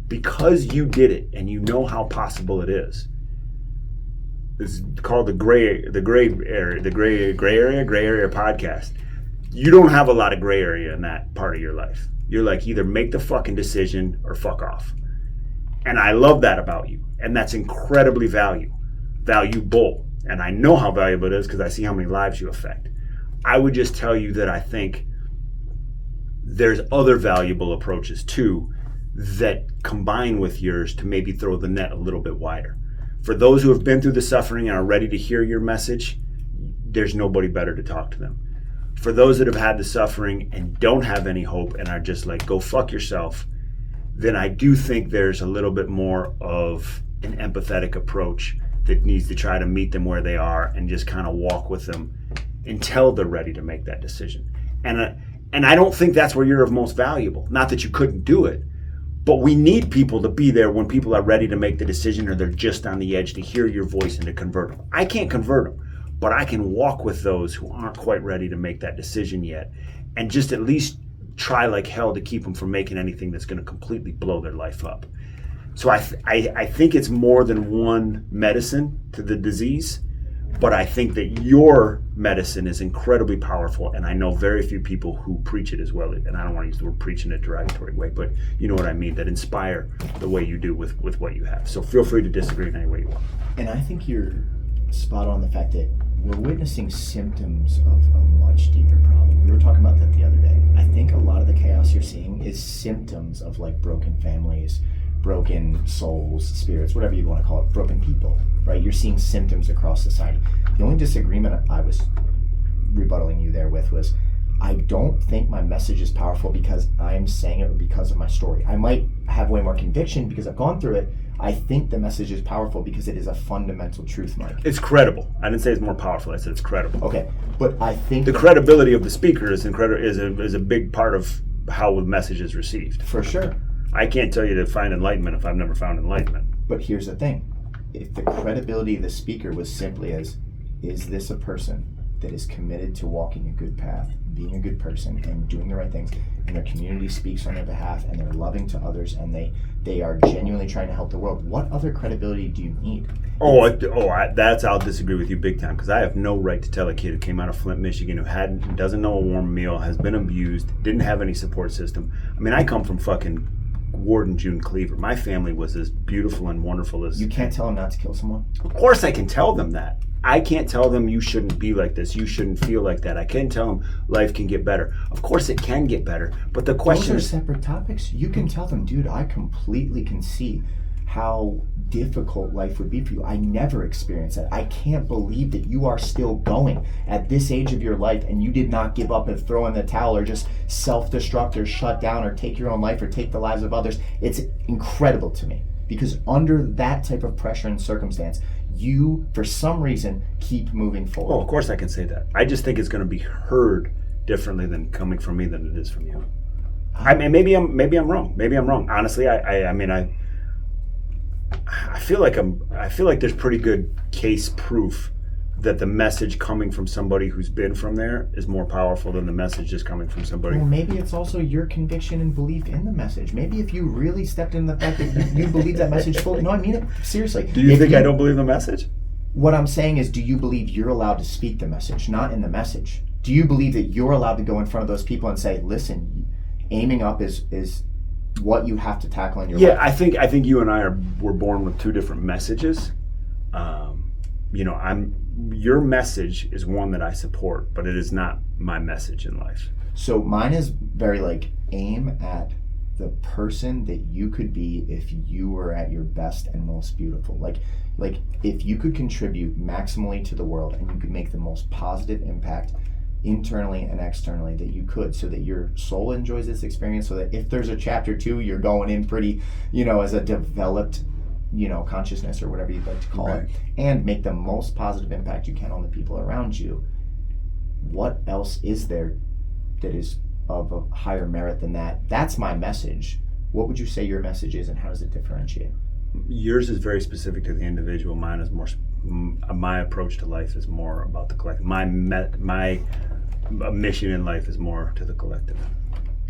because you did it, and you know how possible it is. This is called the gray area podcast. You don't have a lot of gray area in that part of your life. You're like, either make the fucking decision or fuck off. And I love that about you. And that's incredibly valuable. And I know how valuable it is because I see how many lives you affect. I would just tell you that I think there's other valuable approaches too that combine with yours to maybe throw the net a little bit wider. For those who have been through the suffering and are ready to hear your message, there's nobody better to talk to them. For those that have had the suffering and don't have any hope and are just like, go fuck yourself, then I do think there's a little bit more of an empathetic approach that needs to try to meet them where they are and just kind of walk with them until they're ready to make that decision. And I don't think that's where you're of most valuable. Not that you couldn't do it, but we need people to be there when people are ready to make the decision or they're just on the edge to hear your voice and to convert them. I can't convert them, but I can walk with those who aren't quite ready to make that decision yet and just at least try like hell to keep them from making anything that's going to completely blow their life up. So I think it's more than one medicine to the disease, but I think that your medicine is incredibly powerful, and I know very few people who preach it as well. And I don't want to use the word preach in a derogatory way, but you know what I mean, that inspire the way you do with what you have. So feel free to disagree in any way you want. And I think you're spot on the fact that we're witnessing symptoms of a much deeper problem. We were talking about that the other day. I think a lot of the chaos you're seeing is symptoms of like broken families, broken souls, spirits, whatever you want to call it, broken people, right? You're seeing symptoms across society. The only disagreement I was rebuttaling you there with was, I don't think my message is powerful because I'm saying it because of my story. I might have way more conviction because I've gone through it. I think the message is powerful because it is a fundamental truth, Mike. It's credible. I didn't say it's more powerful. I said it's credible. Okay, but I think the credibility of the speaker is a big part of how the message is received. For sure. I can't tell you to find enlightenment if I've never found enlightenment. But here's the thing. If the credibility of the speaker was simply as, is this a person that is committed to walking a good path, being a good person, and doing the right things, and their community speaks on their behalf, and they're loving to others, and they are genuinely trying to help the world, what other credibility do you need? I'll disagree with you big time, because I have no right to tell a kid who came out of Flint, Michigan, who doesn't know a warm meal, has been abused, didn't have any support system. I mean, I come from fucking Ward and June Cleaver. My family was as beautiful and wonderful as... You can't tell them not to kill someone? Of course I can tell them that. I can't tell them you shouldn't be like this, you shouldn't feel like that. I can't tell them life can get better. Of course it can get better, but the question is... Those are separate topics. You can tell them, dude, I completely can see how difficult life would be for you. I never experienced that. I can't believe that you are still going at this age of your life and you did not give up and throw in the towel or just self-destruct or shut down or take your own life or take the lives of others. It's incredible to me because under that type of pressure and circumstance, you, for some reason, keep moving forward. Oh, of course I can say that. I just think it's going to be heard differently than coming from me than it is from you. I mean, maybe I'm wrong. Maybe I'm wrong. Honestly, I feel like there's pretty good case proof that the message coming from somebody who's been from there is more powerful than the message just coming from somebody. Well, maybe it's also your conviction and belief in the message. Maybe if you really stepped in the fact that you believe that message fully. No, I mean it seriously. Do you think I don't believe the message? What I'm saying is, do you believe you're allowed to speak the message, not in the message? Do you believe that you're allowed to go in front of those people and say, listen, aiming up is what you have to tackle in your life? I think you and I were born with two different messages. Your message is one that I support, but it is not my message in life. So mine is very like, aim at the person that you could be if you were at your best and most beautiful. Like if you could contribute maximally to the world and you could make the most positive impact internally and externally that you could, so that your soul enjoys this experience, so that if there's a chapter 2, you're going in pretty, as a developed, consciousness or whatever you'd like to call it, and make the most positive impact you can on the people around you. What else is there that is of a higher merit than that? That's my message. What would you say your message is, and how does it differentiate? Yours is very specific to the individual. Mine is more, my approach to life is more about the collective. My mission in life is more to the collective.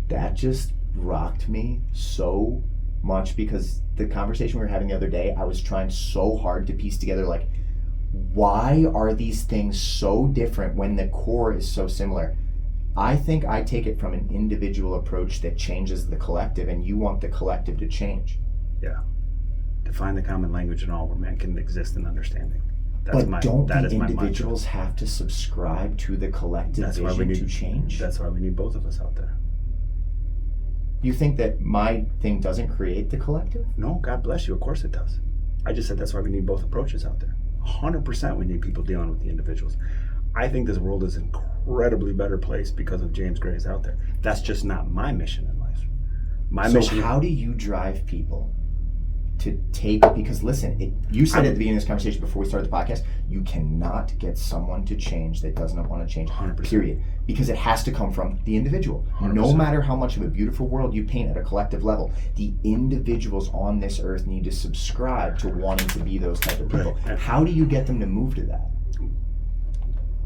That just rocked me so much, because the conversation we were having the other day, I was trying so hard to piece together, like, why are these things so different when the core is so similar? I think I take it from an individual approach that changes the collective, and you want the collective to change. Yeah. To find the common language in all where man can exist in understanding. Don't the individuals have to subscribe to the collective vision to change? That's why we need both of us out there. You think that my thing doesn't create the collective? No, God bless you. Of course it does. I just said that's why we need both approaches out there. 100% we need people dealing with the individuals. I think this world is an incredibly better place because of James Gray's out there. That's just not my mission in life. So how do you drive people to take, because listen, you said at the beginning of this conversation before we started the podcast, you cannot get someone to change that does not want to change, 100%. Period. Because it has to come from the individual. 100%. No matter how much of a beautiful world you paint at a collective level, the individuals on this earth need to subscribe to wanting to be those type of people. Right. How do you get them to move to that?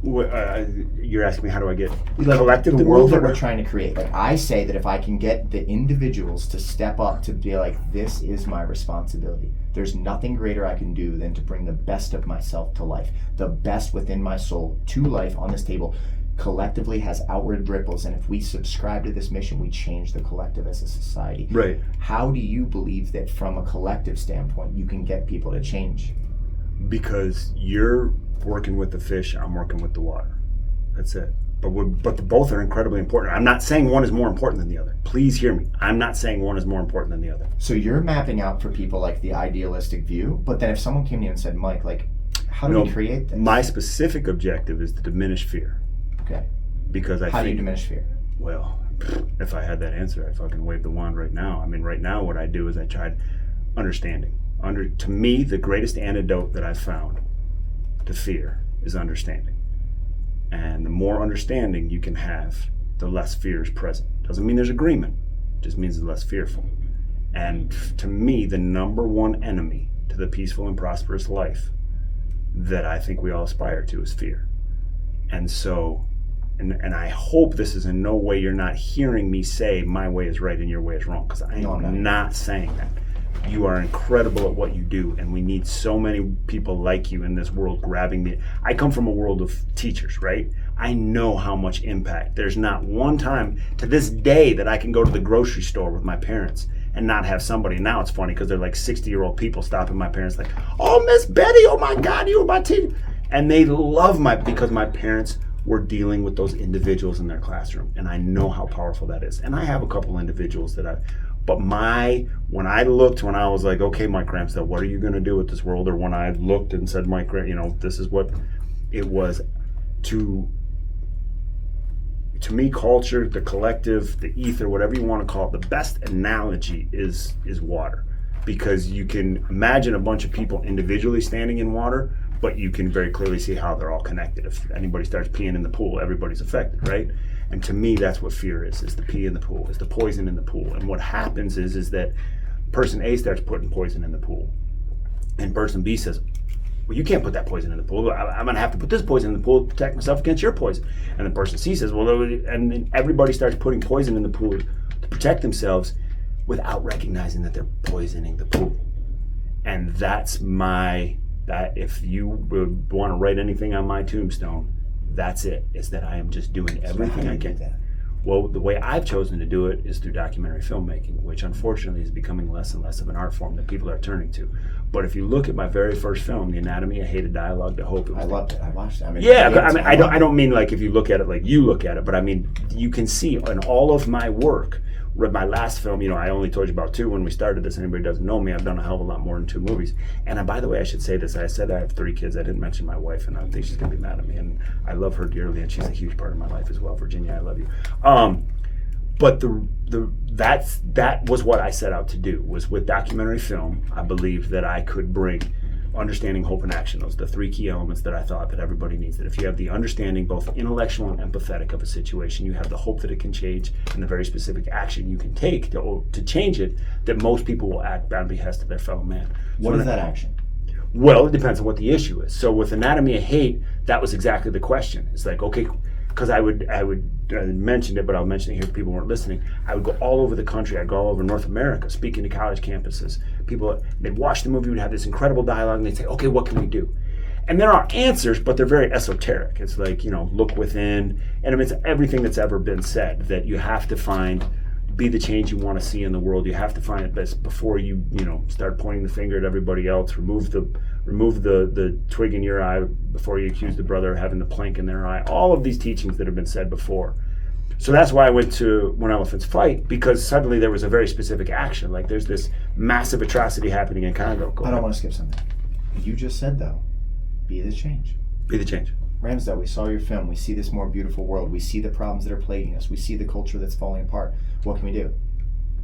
You're asking me how do I get collective the world that we're trying to create. Like, I say that if I can get the individuals to step up to be like, this is my responsibility, there's nothing greater I can do than to bring the best of myself to life, the best within my soul to life on this table, collectively has outward ripples, and if we subscribe to this mission, we change the collective as a society. Right. How do you believe that from a collective standpoint you can get people to change? Because you're working with the fish, I'm working with the water. That's it. But both are incredibly important. I'm not saying one is more important than the other. Please hear me. I'm not saying one is more important than the other. So you're mapping out for people like the idealistic view, but then if someone came to you and said, Mike, like, how do we create this? My specific objective is to diminish fear. Okay. Because how do you diminish fear? Well, if I had that answer, I'd fucking wave the wand right now. I mean, right now what I do is I tried understanding. To me, the greatest antidote that I've found to fear is understanding. And the more understanding you can have, the less fear is present. Doesn't mean there's agreement, it just means it's less fearful. And to me, the number one enemy to the peaceful and prosperous life that I think we all aspire to is fear. And so, and I hope this is in no way you're not hearing me say my way is right and your way is wrong, because I am not saying that. You are incredible at what you do, and we need so many people like you in this world grabbing me. I come from a world of teachers, right? I know how much impact. There's not one time to this day that I can go to the grocery store with my parents and not have somebody. Now it's funny because they're like 60-year-old people stopping my parents like, oh, Miss Betty, oh my God, you were my teacher. And they love because my parents were dealing with those individuals in their classroom, and I know how powerful that is. And I have a couple individuals but when I was like, okay, Mike Ramsdell, what are you going to do with this world? Or when I looked and said, Mike, this is what it was to me, culture, the collective, the ether, whatever you want to call it, the best analogy is water. Because you can imagine a bunch of people individually standing in water, but you can very clearly see how they're all connected. If anybody starts peeing in the pool, everybody's affected, right? And to me, that's what fear is the pee in the pool, is the poison in the pool. And what happens is that person A starts putting poison in the pool. And person B says, well, you can't put that poison in the pool. I'm going to have to put this poison in the pool to protect myself against your poison. And then person C says, well, and then everybody starts putting poison in the pool to protect themselves without recognizing that they're poisoning the pool. And that if you would want to write anything on my tombstone, That's it. Is that I am just doing everything how I do you can. do that? Well, the way I've chosen to do it is through documentary filmmaking, which unfortunately is becoming less and less of an art form that people are turning to. But if you look at my very first film, The Anatomy of Hated Dialogue to Hope, I loved it. I watched it. I mean, yeah, yeah, I mean, I don't mean like if you look at it like you look at it, but I mean you can see in all of my work. My last film, I only told you about 2 when we started this. Anybody doesn't know me, I've done a hell of a lot more than 2 movies. And by the way, I should say this. I said I have 3 kids. I didn't mention my wife, and I think she's gonna be mad at me. And I love her dearly, and she's a huge part of my life as well. Virginia, I love you. But that was what I set out to do. Was with documentary film, I believed that I could bring understanding, hope, and action. Those are the 3 key elements that I thought that everybody needs. That if you have the understanding, both intellectual and empathetic of a situation, you have the hope that it can change, and the very specific action you can take to change it, that most people will act on behest of their fellow man. What is that action? Well, it depends on what the issue is. So with Anatomy of Hate, that was exactly the question. It's like, okay, because I mentioned it, but I'll mention it here if people weren't listening. I would go all over the country. I'd go all over North America, speaking to college campuses. People, they'd watch the movie, we'd have this incredible dialogue, and they'd say, okay, what can we do? And there are answers, but they're very esoteric. It's like, look within, and it's everything that's ever been said, that you have to be the change you want to see in the world. You have to find it best before you start pointing the finger at everybody else. Remove the twig in your eye before you accuse the brother of having the plank in their eye. All of these teachings that have been said before. So that's why I went to When Elephants Fight, because suddenly there was a very specific action. Like there's this massive atrocity happening in Congo. I don't want to skip something. You just said, though, be the change. Be the change. Ramsdell, we saw your film. We see this more beautiful world. We see the problems that are plaguing us. We see the culture that's falling apart. What can we do?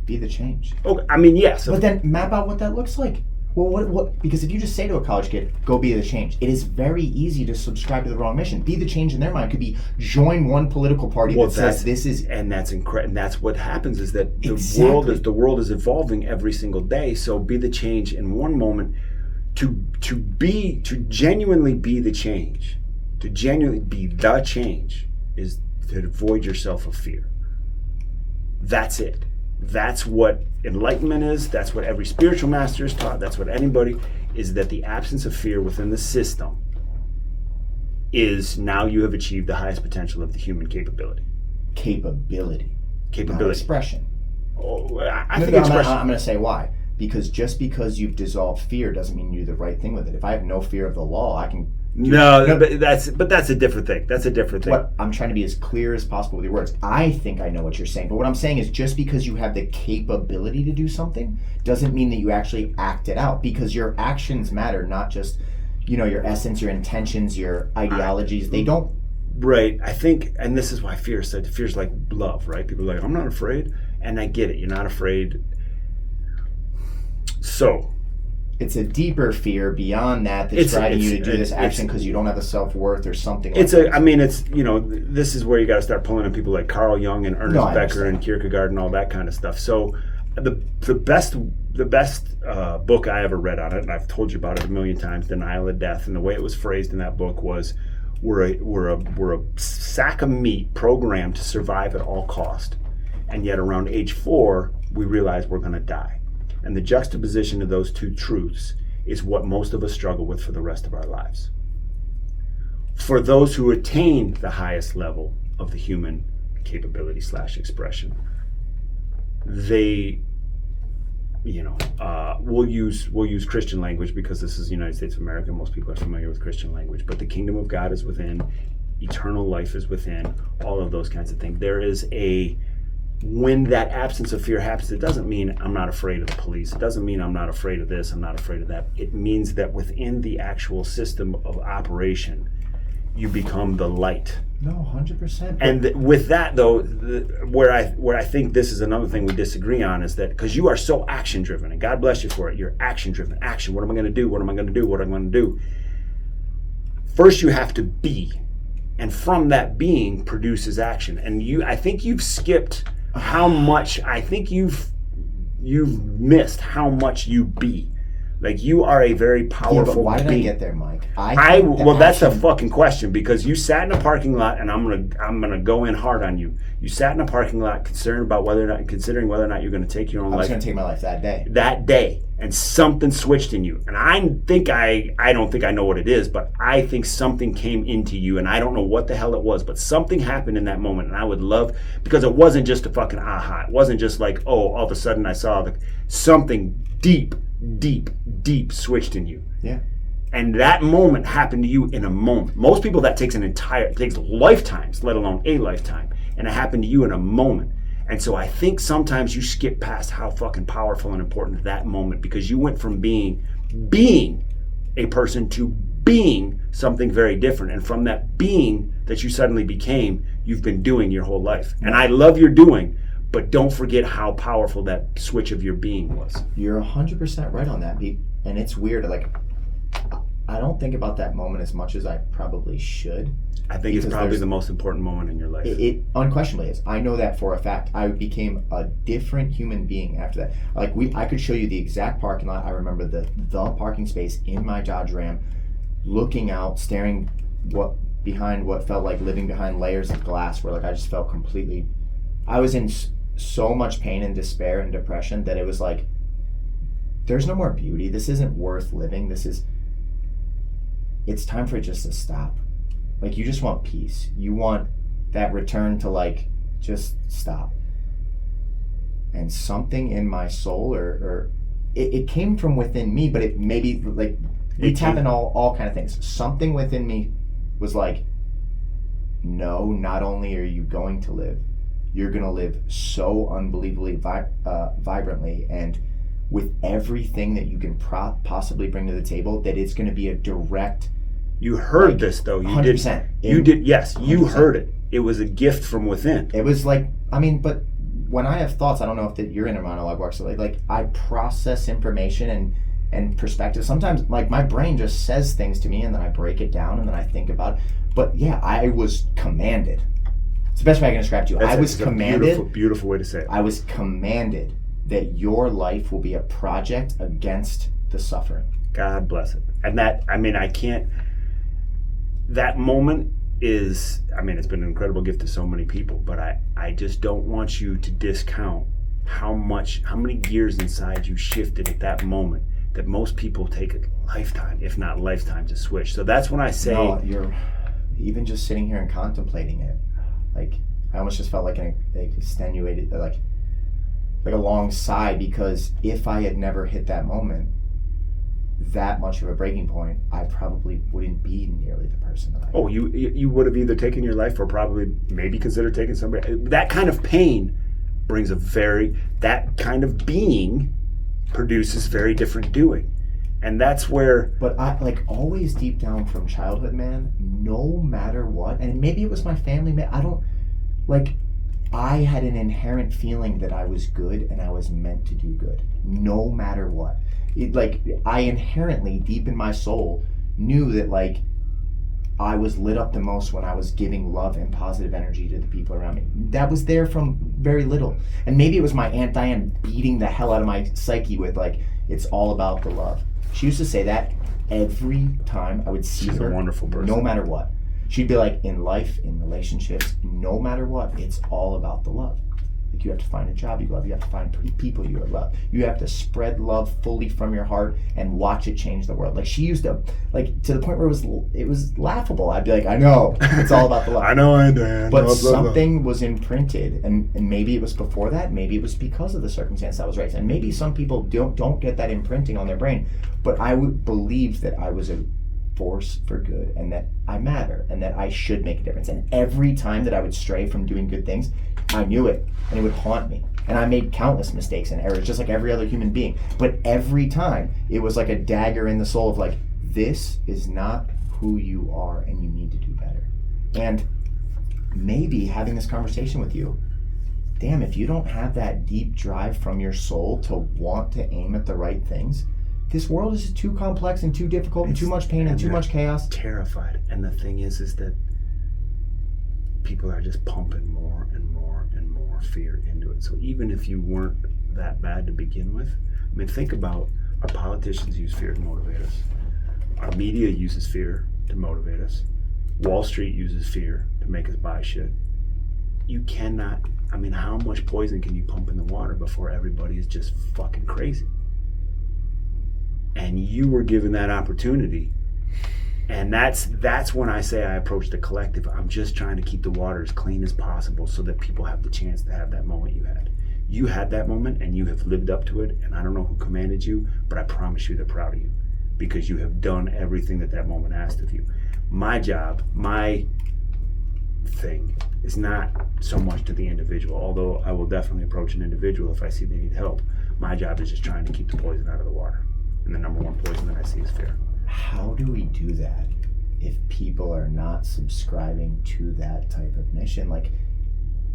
Be the change. Okay, I mean, yes. But then map out what that looks like. Well, what? Because if you just say to a college kid, go be the change, it is very easy to subscribe to the wrong mission. Be the change in their mind could be join one political party that says this is... And that's incredible. And that's what happens is that Exactly. the world is evolving every single day. So be the change in one moment to genuinely be the change. To genuinely be the change is to avoid yourself of fear. That's it. That's what enlightenment is. That's what every spiritual master is taught. That's what anybody is, that the absence of fear within the system is now you have achieved the highest potential of the human capability. Capability. Not Capability. expression. Oh, I No, think expression. I'm going to say why. Because just because you've dissolved fear doesn't mean you do the right thing with it. If I have no fear of the law, I can... But that's a different thing. That's a different thing. What I'm trying to be as clear as possible with your words. I think I know what you're saying, but what I'm saying is just because you have the capability to do something doesn't mean that you actually act it out, because your actions matter, not just your essence, your intentions, your ideologies. They don't. Right. I think, and this is why fear's like love, right? People are like, I'm not afraid, and I get it. You're not afraid. So. It's a deeper fear beyond that that's driving you to do this action because you don't have a self-worth or something like that. I mean, this is where you got to start pulling in people like Carl Jung and Ernest Becker and Kierkegaard and all that kind of stuff. So the best book I ever read on it, and I've told you about it a million times, Denial of Death, and the way it was phrased in that book was, we're a sack of meat programmed to survive at all cost, and yet around age 4, we realize we're going to die. And the juxtaposition of those two truths is what most of us struggle with for the rest of our lives. For those who attain the highest level of the human capability / expression, they, we'll use Christian language because this is the United States of America. Most people are familiar with Christian language, but the kingdom of God is within, eternal life is within, all of those kinds of things. When that absence of fear happens, it doesn't mean I'm not afraid of the police. It doesn't mean I'm not afraid of this, I'm not afraid of that. It means that within the actual system of operation, you become the light. No, 100%. And with that, though, where I think this is another thing we disagree on is that because you are so action-driven, and God bless you for it, you're action-driven. Action, what am I going to do? What am I going to do? What am I going to do? First, you have to be. And from that being produces action. And I think you've skipped... how much I think you've missed how much you be. Like, you are a very powerful but why did being. I get there, Mike? That's a fucking question, because you sat in a parking lot, and I'm gonna go in hard on you. You sat in a parking lot considering whether or not you're gonna take your own life. I was gonna take my life that day. That day, and something switched in you, and I don't think I know what it is, but I think something came into you, and I don't know what the hell it was, but something happened in that moment, and I would love, because it wasn't just a fucking aha. It wasn't just like, oh, all of a sudden I saw something deep switched in you. Yeah. And that moment happened to you in a moment. Most people, that takes lifetimes, let alone a lifetime. And it happened to you in a moment. And so I think sometimes you skip past how fucking powerful and important that moment, because you went from being a person to being something very different. And from that being that you suddenly became, you've been doing your whole life. And I love your doing, but don't forget how powerful that switch of your being was. You're 100% right on that, Pete. And it's weird. Like, I don't think about that moment as much as I probably should. I think it's probably the most important moment in your life. It unquestionably is. I know that for a fact. I became a different human being after that. Like, I could show you the exact parking lot. I remember the parking space in my Dodge Ram, looking out, staring behind what felt like living behind layers of glass, where like I just felt completely. I was in so much pain and despair and depression that it was like, there's no more beauty. This isn't worth living. It's time for it just to stop. Like, you just want peace. You want that return to like, just stop. And something in my soul, or it came from within me, but it maybe like, we tap in all kind of things. Something within me was like, no, not only are you going to live, you're going to live so unbelievably vibrantly and with everything that you can possibly bring to the table, that it's going to be a direct. You heard this though. You 100%. did. Yes, 100%. You heard it. It was a gift from within. It was like, I mean, but when I have thoughts, I don't know if your inner monologue works. Like I process information and perspective. Sometimes like my brain just says things to me and then I break it down and then I think about it. But yeah, I was commanded. It's the best way I can describe it to you. I was commanded. Beautiful way to say it. I was commanded that your life will be a project against the suffering. God bless it. And that, I mean, I can't, that moment is, I mean, it's been an incredible gift to so many people, but I just don't want you to discount how many years inside you shifted at that moment that most people take a lifetime, if not lifetime, to switch. So that's when I say. No, you're even just sitting here and contemplating it. Like, I almost just felt like an extenuated, like a long sigh, because if I had never hit that moment, that much of a breaking point, I probably wouldn't be nearly the person that I am. Oh, you would have either taken your life or probably maybe considered taking somebody. That kind of pain brings that kind of being produces very different doing. And that's where. But I, like, always deep down from childhood, man, no matter what, and maybe it was my family, man, I had an inherent feeling that I was good and I was meant to do good, no matter what. I inherently, deep in my soul, knew that, like, I was lit up the most when I was giving love and positive energy to the people around me. That was there from very little. And maybe it was my Aunt Diane beating the hell out of my psyche with, like, it's all about the love. She used to say that every time I would see her. She's a wonderful person. No matter what. She'd be like, in life, in relationships, no matter what, it's all about the love. Like, you have to find a job you love. You have to find people you love. You have to spread love fully from your heart and watch it change the world. Like, she used to, like, to the point where it was laughable. I'd be like, I know, it's all about the love. I know, Aunt Diane. But something was imprinted, and maybe it was before that, maybe it was because of the circumstance I was raised. And maybe some people don't get that imprinting on their brain. But I would believe that I was a force for good, and that I matter, and that I should make a difference. And every time that I would stray from doing good things, I knew it, and it would haunt me. And I made countless mistakes and errors, just like every other human being. But every time, it was like a dagger in the soul of, like, this is not who you are, and you need to do better. And maybe having this conversation with you, damn, if you don't have that deep drive from your soul to want to aim at the right things, this world is just too complex and too difficult and too much pain and too much chaos. Terrified. And the thing is that people are just pumping more and more and more fear into it. So even if you weren't that bad to begin with, I mean, think about Our politicians use fear to motivate us. Our media uses fear to motivate us. Wall Street uses fear to make us buy shit. You cannot, I mean, how much poison can you pump in the water before everybody is just fucking crazy? And you were given that opportunity. And that's when I say I approach the collective. I'm just trying to keep the water as clean as possible so that people have the chance to have that moment you had. You had that moment and you have lived up to it, and I don't know who commanded you, but I promise you they're proud of you because you have done everything that moment asked of you. My job, my thing is not so much to the individual, although I will definitely approach an individual if I see they need help. My job is just trying to keep the poison out of the water. And the number one poison that I see is fear. How do we do that if people are not subscribing to that type of mission? Like,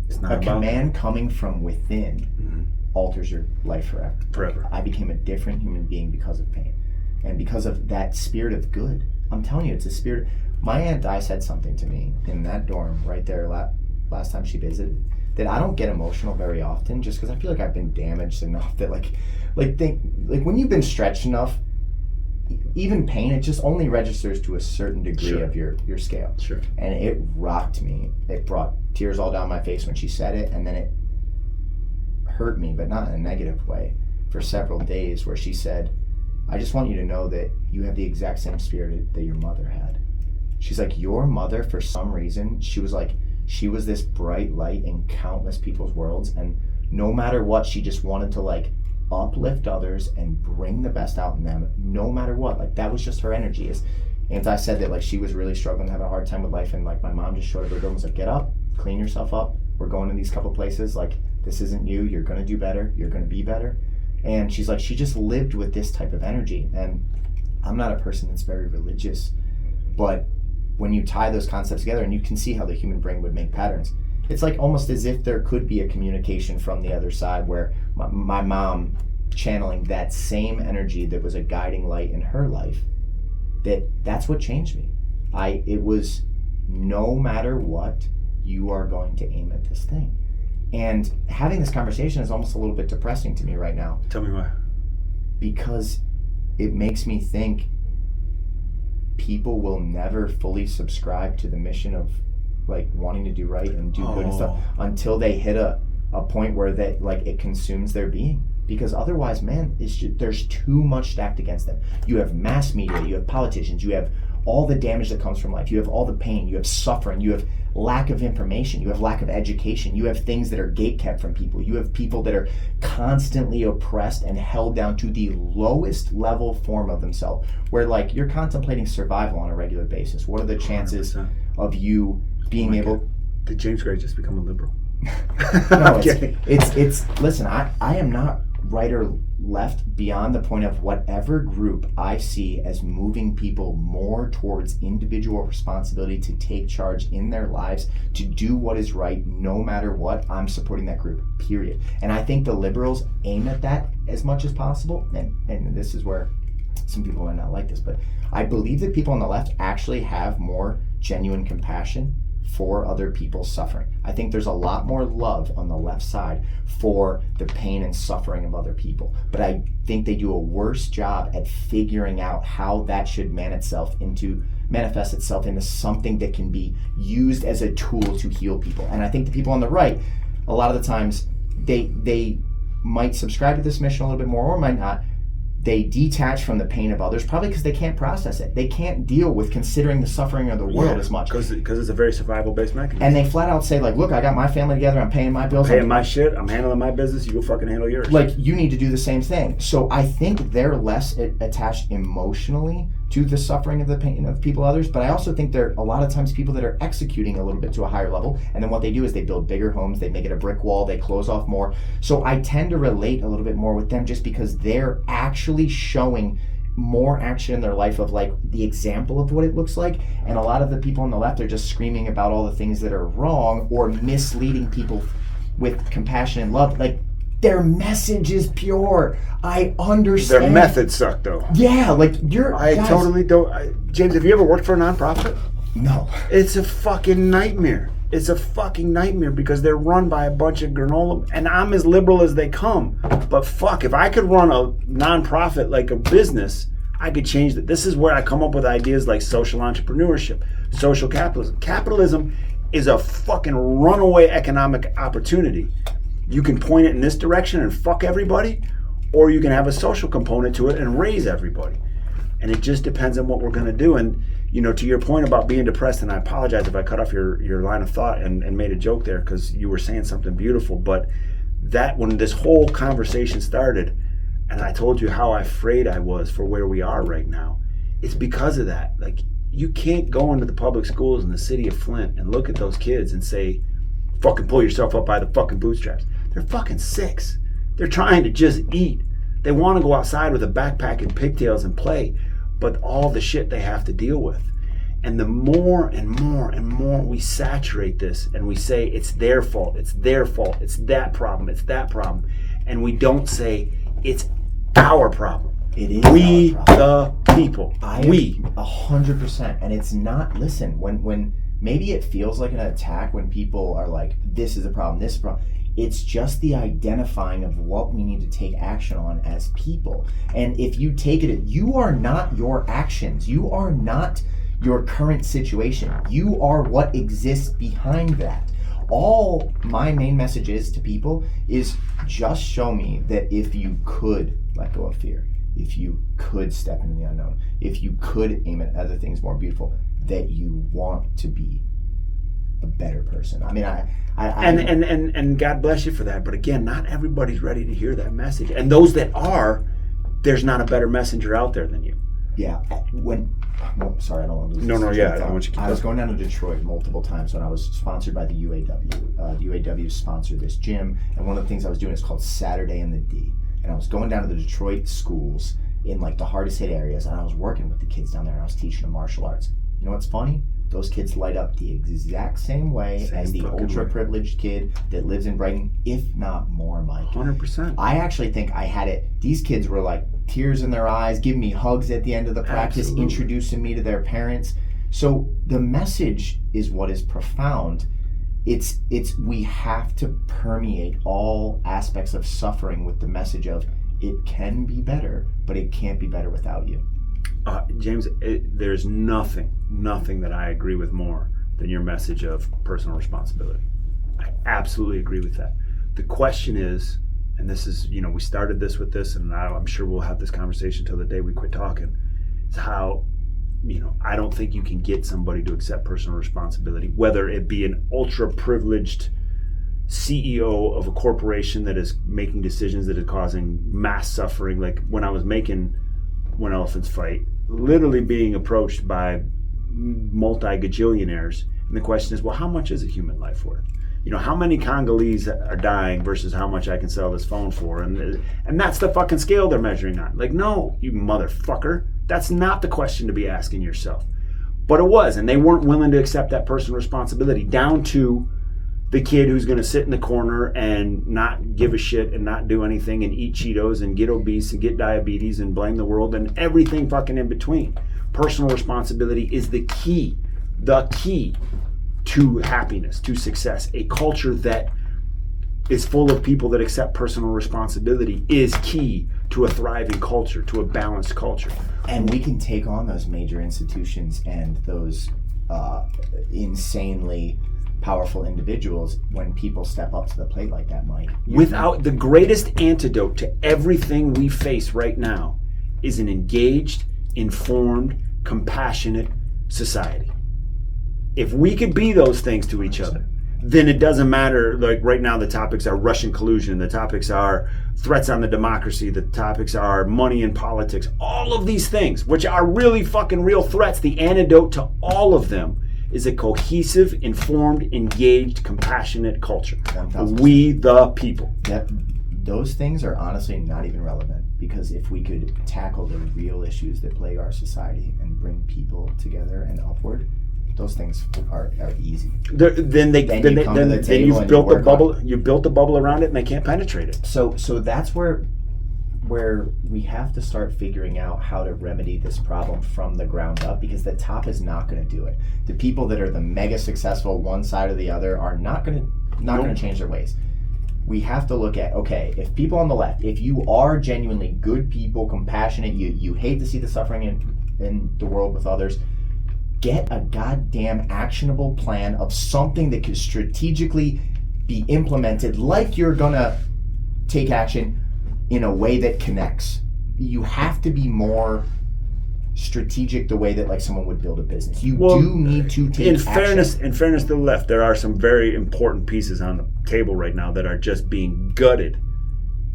It's not a about command coming from within alters your life forever. forever. I became a different human being because of pain. And because of that spirit of good. I'm telling you, it's a spirit. My Aunt Di said something to me in that dorm right there last time she visited that I don't get emotional very often just because I feel like I've been damaged enough that like when you've been stretched enough, even pain, it just only registers to a certain degree Sure. of your scale. Sure. And it rocked me. It brought tears all down my face when she said it, and then it hurt me, but not in a negative way, for several days, where she said, I just want you to know that you have the exact same spirit that your mother had. She's like, your mother, for some reason, she was this bright light in countless people's worlds, and no matter what, she just wanted to like uplift others and bring the best out in them, no matter what. Like, that was just her energy. And I said that like she was really struggling, having a hard time with life, and like my mom just showed up her door and was like, get up, clean yourself up, we're going to these couple places, like this isn't you, you're gonna do better, you're gonna be better. And she's like, she just lived with this type of energy. And I'm not a person that's very religious, but when you tie those concepts together and you can see how the human brain would make patterns, it's like almost as if there could be a communication from the other side, where my mom channeling that same energy that was a guiding light in her life, that's what changed me. It was, no matter what, you are going to aim at this thing. And having this conversation is almost a little bit depressing to me right now. Tell me why. Because it makes me think people will never fully subscribe to the mission of like wanting to do right and do good and stuff until they hit a point where they like it consumes their being. Because otherwise, man, there's too much stacked against them. You have mass media, you have politicians, you have all the damage that comes from life, you have all the pain, you have suffering, you have lack of information, you have lack of education, you have things that are gatekept from people, you have people that are constantly oppressed and held down to the lowest level form of themselves, where like you're contemplating survival on a regular basis. What are the chances 100%. of you being able... Did James Gray just become a liberal? No, it's listen, I am not right or left beyond the point of whatever group I see as moving people more towards individual responsibility to take charge in their lives, to do what is right no matter what. I'm supporting that group, period. And I think the liberals aim at that as much as possible, and this is where some people might not like this, but I believe that people on the left actually have more genuine compassion for other people's suffering. I think there's a lot more love on the left side for the pain and suffering of other people. But I think they do a worse job at figuring out how that should manifest itself into something that can be used as a tool to heal people. And I think the people on the right, a lot of the times, they might subscribe to this mission a little bit more or might not. They detach from the pain of others, probably because they can't process it. They can't deal with considering the suffering of the world as much. Because it's a very survival-based mechanism. And they flat out say, like, look, I got my family together, I'm paying my bills. Paying my shit, I'm handling my business, you go fucking handle yours. Like, you need to do the same thing. So I think they're less attached emotionally to the suffering of the pain of people others, but I also think they're a lot of times people that are executing a little bit to a higher level, and then what they do is they build bigger homes, they make it a brick wall, they close off more. So I tend to relate a little bit more with them just because they're actually showing more action in their life of like the example of what it looks like, and a lot of the people on the left are just screaming about all the things that are wrong or misleading people with compassion and love. Like, their message is pure. I understand. Their methods suck, though. Yeah, like Totally don't. James, have you ever worked for a nonprofit? No. It's a fucking nightmare. It's a fucking nightmare because they're run by a bunch of granola, and I'm as liberal as they come. But fuck, if I could run a nonprofit like a business, I could change that. This is where I come up with ideas like social entrepreneurship, social capitalism. Capitalism is a fucking runaway economic opportunity. You can point it in this direction and fuck everybody, or you can have a social component to it and raise everybody. And it just depends on what we're going to do. And, you know, to your point about being depressed, and I apologize if I cut off your line of thought and made a joke there because you were saying something beautiful. But that, when this whole conversation started, and I told you how afraid I was for where we are right now, it's because of that. Like, you can't go into the public schools in the city of Flint and look at those kids and say, fucking pull yourself up by the fucking bootstraps. They're fucking 6. They're trying to just eat. They want to go outside with a backpack and pigtails and play, but all the shit they have to deal with. And the more and more and more we saturate this and we say it's their fault, it's their fault, it's that problem, it's that problem, and we don't say it's our problem. It is we our problem. The people. We 100%. And it's not, listen, when maybe it feels like an attack when people are like, this is a problem, this is a problem. It's just the identifying of what we need to take action on as people. And if you take it, you are not your actions. You are not your current situation. You are what exists behind that. All my main message is to people is just show me that if you could let go of fear, if you could step into the unknown, if you could aim at other things more beautiful, that you want to be a better person. I mean, and God bless you for that. But again, not everybody's ready to hear that message. And those that are, there's not a better messenger out there than you. Yeah. Sorry, I don't want to lose No, this. yeah. I want you to keep I was going. going down to Detroit multiple times when I was sponsored by the UAW. The UAW sponsored this gym, and one of the things I was doing is called Saturday in the D. And I was going down to the Detroit schools in like the hardest hit areas, and I was working with the kids down there, and I was teaching them martial arts. You know what's funny? Those kids light up the exact same way as the ultra-privileged kid that lives in Brighton, if not more, Mike. 100%. I actually think I had it. These kids were like tears in their eyes, giving me hugs at the end of the practice, Absolutely. introducing me to their parents. So the message is what is profound. It's we have to permeate all aspects of suffering with the message of it can be better, but it can't be better without you. James, there's nothing that I agree with more than your message of personal responsibility. I absolutely agree with that. The question is, and this is, you know, we started this with this, and I'm sure we'll have this conversation till the day we quit talking, is how, you know, I don't think you can get somebody to accept personal responsibility, whether it be an ultra-privileged CEO of a corporation that is making decisions that are causing mass suffering, like when I was making When Elephants Fight, literally being approached by multi-gajillionaires. And the question is, well, how much is a human life worth? You know, how many Congolese are dying versus how much I can sell this phone for? And that's the fucking scale they're measuring on. Like, no, you motherfucker. That's not the question to be asking yourself. But it was, and they weren't willing to accept that personal responsibility, down to the kid who's going to sit in the corner and not give a shit and not do anything and eat Cheetos and get obese and get diabetes and blame the world and everything fucking in between. Personal responsibility is the key to happiness, to success. A culture that is full of people that accept personal responsibility is key to a thriving culture, to a balanced culture. And we can take on those major institutions and those insanely powerful individuals when people step up to the plate like that, Mike. Without the greatest antidote to everything we face right now is an engaged, informed, compassionate society. If we could be those things to each other, then it doesn't matter. Like right now, the topics are Russian collusion, the topics are threats on the democracy, the topics are money and politics, all of these things, which are really fucking real threats. The antidote to all of them is a cohesive, informed, engaged, compassionate culture. 1,000%. We the people. Those things are honestly not even relevant, because if we could tackle the real issues that plague our society and bring people together and upward, those things are easy. Then you've built the bubble. You built the bubble around it, and they can't penetrate it. So that's where where we have to start figuring out how to remedy this problem from the ground up, because the top is not going to do it. The people that are the mega successful, one side or the other, are not going to change their ways. We have to look at, okay, if people on the left, if you are genuinely good people, compassionate, you hate to see the suffering in the world with others, get a goddamn actionable plan of something that could strategically be implemented, like you're gonna take action in a way that connects. You have to be more strategic the way that like someone would build a business. You do need to take action. In fairness to the left, there are some very important pieces on the table right now that are just being gutted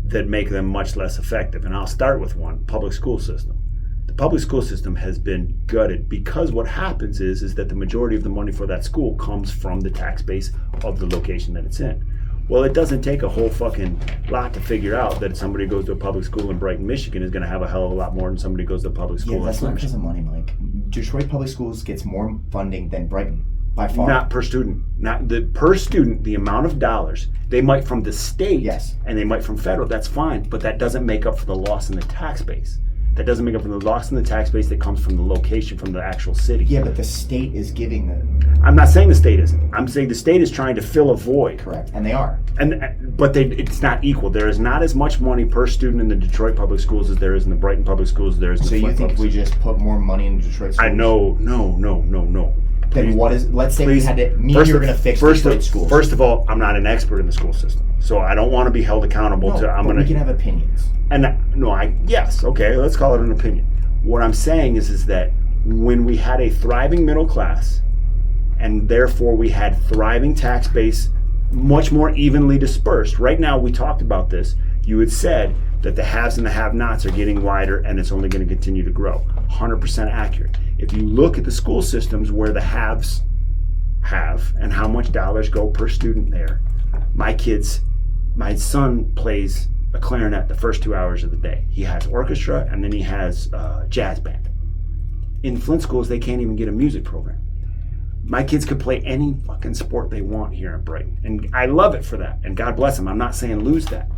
that make them much less effective. And I'll start with one: public school system. The public school system has been gutted because what happens is that the majority of the money for that school comes from the tax base of the location that it's in. Well, it doesn't take a whole fucking lot to figure out that somebody goes to a public school in Brighton, Michigan is going to have a hell of a lot more than somebody goes to a public school. Yeah, that's not because of money, Mike. Detroit Public Schools gets more funding than Brighton, by far. Not per student. Per student, the amount of dollars, they might from the state, yes, and they might from federal, that's fine, but that doesn't make up for the loss in the tax base. That doesn't make up for the loss in the tax base that comes from the location, from the actual city. Yeah, but the state is giving the... I'm not saying the state isn't. I'm saying the state is trying to fill a void. Correct, and they are. But it's not equal. There is not as much money per student in the Detroit public schools as there is in the Brighton public schools. There is in the Flint. So you think if we just put more money in Detroit schools? No. Then what is? Let's say we had to. You're going to fix Detroit schools. First of all, I'm not an expert in the school system, so I don't want to be held accountable to. We can have opinions. Yes, okay, let's call it an opinion. What I'm saying is that when we had a thriving middle class, and therefore we had thriving tax base, much more evenly dispersed. Right now, we talked about this. You had said that the haves and the have-nots are getting wider, and it's only going to continue to grow. 100% accurate. If you look at the school systems where the haves have and how much dollars go per student there, my son plays a clarinet the first 2 hours of the day. He has orchestra, and then he has jazz band. In Flint schools, they can't even get a music program. My kids could play any fucking sport they want here in Brighton, and I love it for that, and God bless them. I'm not saying lose that.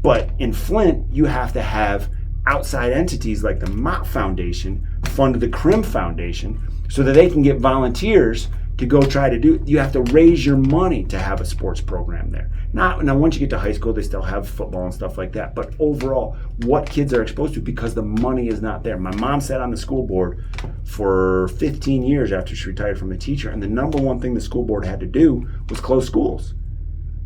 But in Flint, you have to have outside entities like the Mott Foundation fund the Crim Foundation so that they can get volunteers to go try to do. You have to raise your money to have a sports program there. Now, once you get to high school, they still have football and stuff like that. But overall, what kids are exposed to, because the money is not there. My mom sat on the school board for 15 years after she retired from the teacher, and the number one thing the school board had to do was close schools.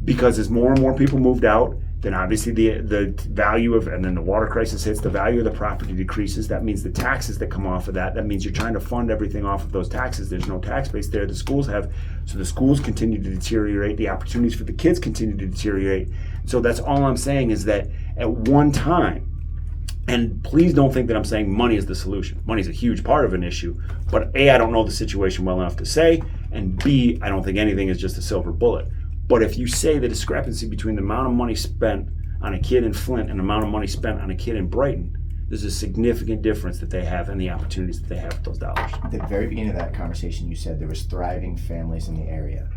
Because as more and more people moved out, then obviously the value of, and then the water crisis hits, the value of the property decreases. That means the taxes that come off of that means you're trying to fund everything off of those taxes. There's no tax base there. The schools continue to deteriorate. The opportunities for the kids continue to deteriorate. So that's all I'm saying is that at one time, and please don't think that I'm saying money is the solution. Money is a huge part of an issue, but A, I don't know the situation well enough to say, and B, I don't think anything is just a silver bullet. But if you say the discrepancy between the amount of money spent on a kid in Flint and the amount of money spent on a kid in Brighton, there's a significant difference that they have and the opportunities that they have with those dollars. At the very beginning of that conversation, you said there was thriving families in the area.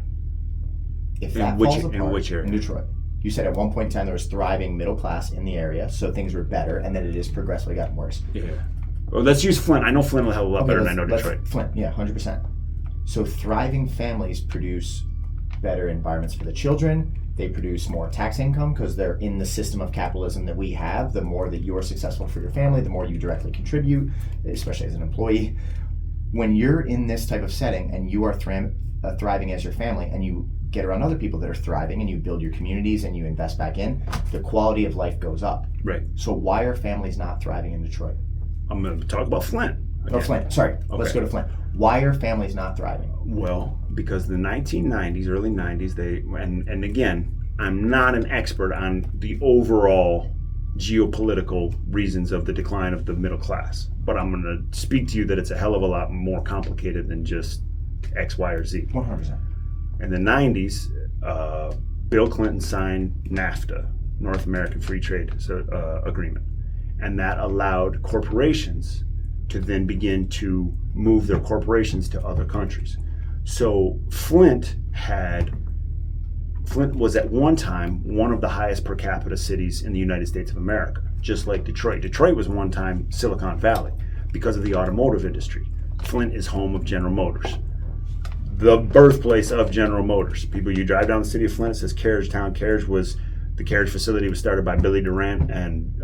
If that falls apart, in which area? In Detroit. You said at one point in time there was thriving middle class in the area, so things were better, and then it has progressively gotten worse. Yeah. Well, let's use Flint. I know Flint will have a lot better than I know Detroit. Flint, yeah, 100%. So thriving families produce better environments for the children. They produce more tax income because they're in the system of capitalism that we have. The more that you're successful for your family, the more you directly contribute, especially as an employee. When you're in this type of setting and you are thriving as your family, and you get around other people that are thriving, and you build your communities and you invest back in, the quality of life goes up. Right. So why are families not thriving in Detroit? I'm going to talk about Flint. Oh, Flint. Sorry. Okay. Let's go to Flint. Why are families not thriving? Well, because the 1990s, early 90s, and again, I'm not an expert on the overall geopolitical reasons of the decline of the middle class, but I'm going to speak to you that it's a hell of a lot more complicated than just X, Y, or Z. 100%. In the 90s, Bill Clinton signed NAFTA, North American Free Trade Agreement, and that allowed corporations to then begin to move their corporations to other countries. So Flint had Flint was at one time one of the highest per capita cities in the United States of America, just like Detroit. Detroit was one time Silicon Valley because of the automotive industry. Flint is home of General Motors, the birthplace of General Motors. People, you drive down the city of Flint, it says Carriage Town. The carriage facility was started by Billy Durant and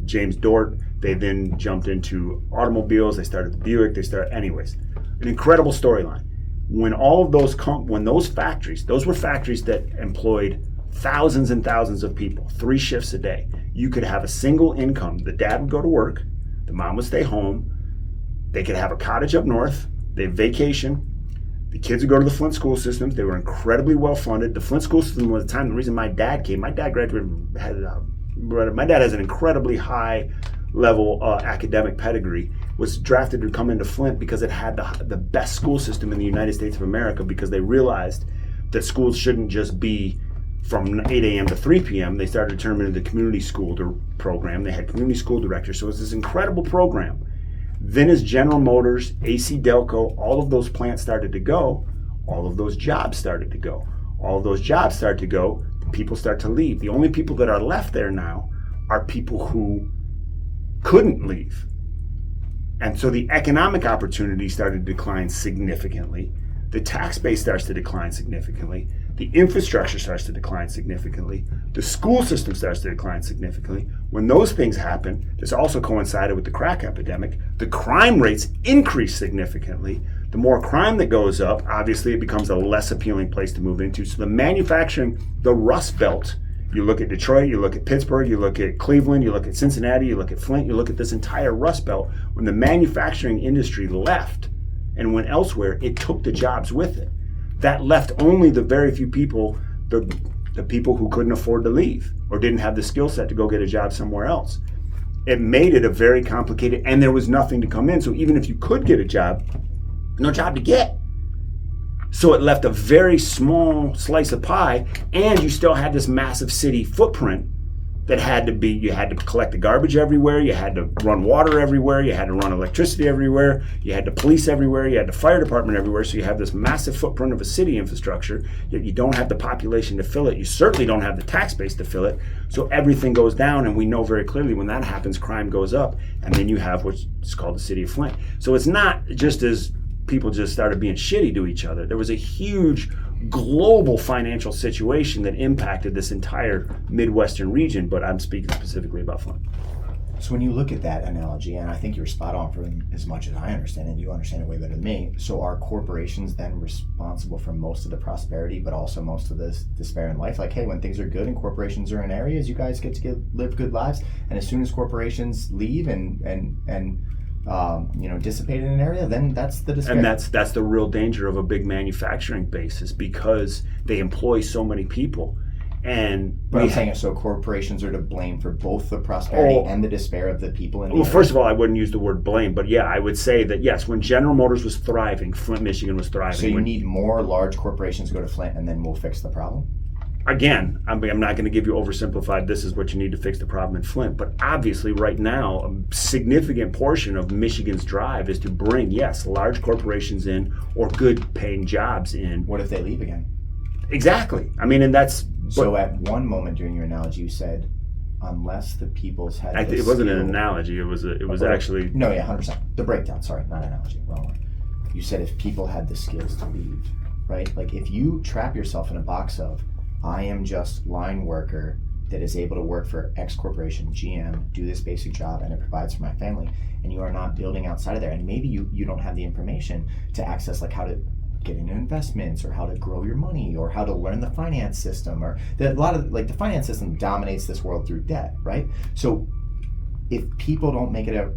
James Dort. They then jumped into automobiles. They started the Buick. Anyways, an incredible storyline. When all of those factories, those were factories that employed thousands and thousands of people, 3 shifts a day. You could have a single income. The dad would go to work, the mom would stay home. They could have a cottage up north. They'd vacation. The kids would go to the Flint school systems. They were incredibly well funded. The Flint school system was the time, the reason my dad came, my dad graduated, my dad has an incredibly high level academic pedigree, was drafted to come into Flint because it had the best school system in the United States of America, because they realized that schools shouldn't just be from 8 a.m. to 3 p.m. They started to turn into the community school program. They had community school directors. So it was this incredible program. Then as General Motors, AC Delco, all of those plants started to go, all of those jobs started to go. All of those jobs start to go, people start to leave. The only people that are left there now are people who couldn't leave. And so the economic opportunity started to decline significantly. The tax base starts to decline significantly. The infrastructure starts to decline significantly. The school system starts to decline significantly. When those things happen, this also coincided with the crack epidemic. The crime rates increase significantly. The more crime that goes up, obviously it becomes a less appealing place to move into. So the manufacturing, the Rust Belt, you look at Detroit, you look at Pittsburgh, you look at Cleveland, you look at Cincinnati, you look at Flint, you look at this entire Rust Belt. When the manufacturing industry left and went elsewhere, it took the jobs with it. That left only the very few people, the people who couldn't afford to leave or didn't have the skill set to go get a job somewhere else. It made it a very complicated, and there was nothing to come in. So even if you could get a job, no job to get. So it left a very small slice of pie, and you still had this massive city footprint that had to be, you had to collect the garbage everywhere, you had to run water everywhere, you had to run electricity everywhere, you had to police everywhere, you had the fire department everywhere. So you have this massive footprint of a city infrastructure, yet you don't have the population to fill it. You certainly don't have the tax base to fill it. So everything goes down, and we know very clearly when that happens, crime goes up, and then you have what's called the city of Flint. So it's not just as people just started being shitty to each other. There was a huge global financial situation that impacted this entire Midwestern region, but I'm speaking specifically about Flint. So when you look at that analogy, and I think you're spot on for as much as I understand, and you understand it way better than me, so are corporations then responsible for most of the prosperity, but also most of this despair in life? Like, hey, when things are good and corporations are in areas, you guys get to live good lives, and as soon as corporations leave and dissipate in an area, then that's the despair. And that's the real danger of a big manufacturing base, is because they employ so many people. But I'm saying, so corporations are to blame for both the prosperity and the despair of the people in the area? First of all, I wouldn't use the word blame, but yeah, I would say that yes, when General Motors was thriving, Flint, Michigan was thriving. So you need more large corporations to go to Flint, and then we'll fix the problem? Again, I'm not going to give you oversimplified, this is what you need to fix the problem in Flint, but obviously right now, a significant portion of Michigan's drive is to bring, yes, large corporations in or good paying jobs in. What if they leave again? Exactly. I mean, and that's... So at one moment during your analogy, you said, unless the people's had it wasn't an analogy, it was actually... No, yeah, 100%. The breakdown, sorry, not analogy. Wrong. You said if people had the skills to leave, right? Like if you trap yourself in a box of, I am just line worker that is able to work for X corporation, GM, do this basic job, and it provides for my family, and you are not building outside of there, and maybe you don't have the information to access like how to get into investments or how to grow your money or how to learn the finance system, or a lot of like the finance system dominates this world through debt, right? So if people don't make it a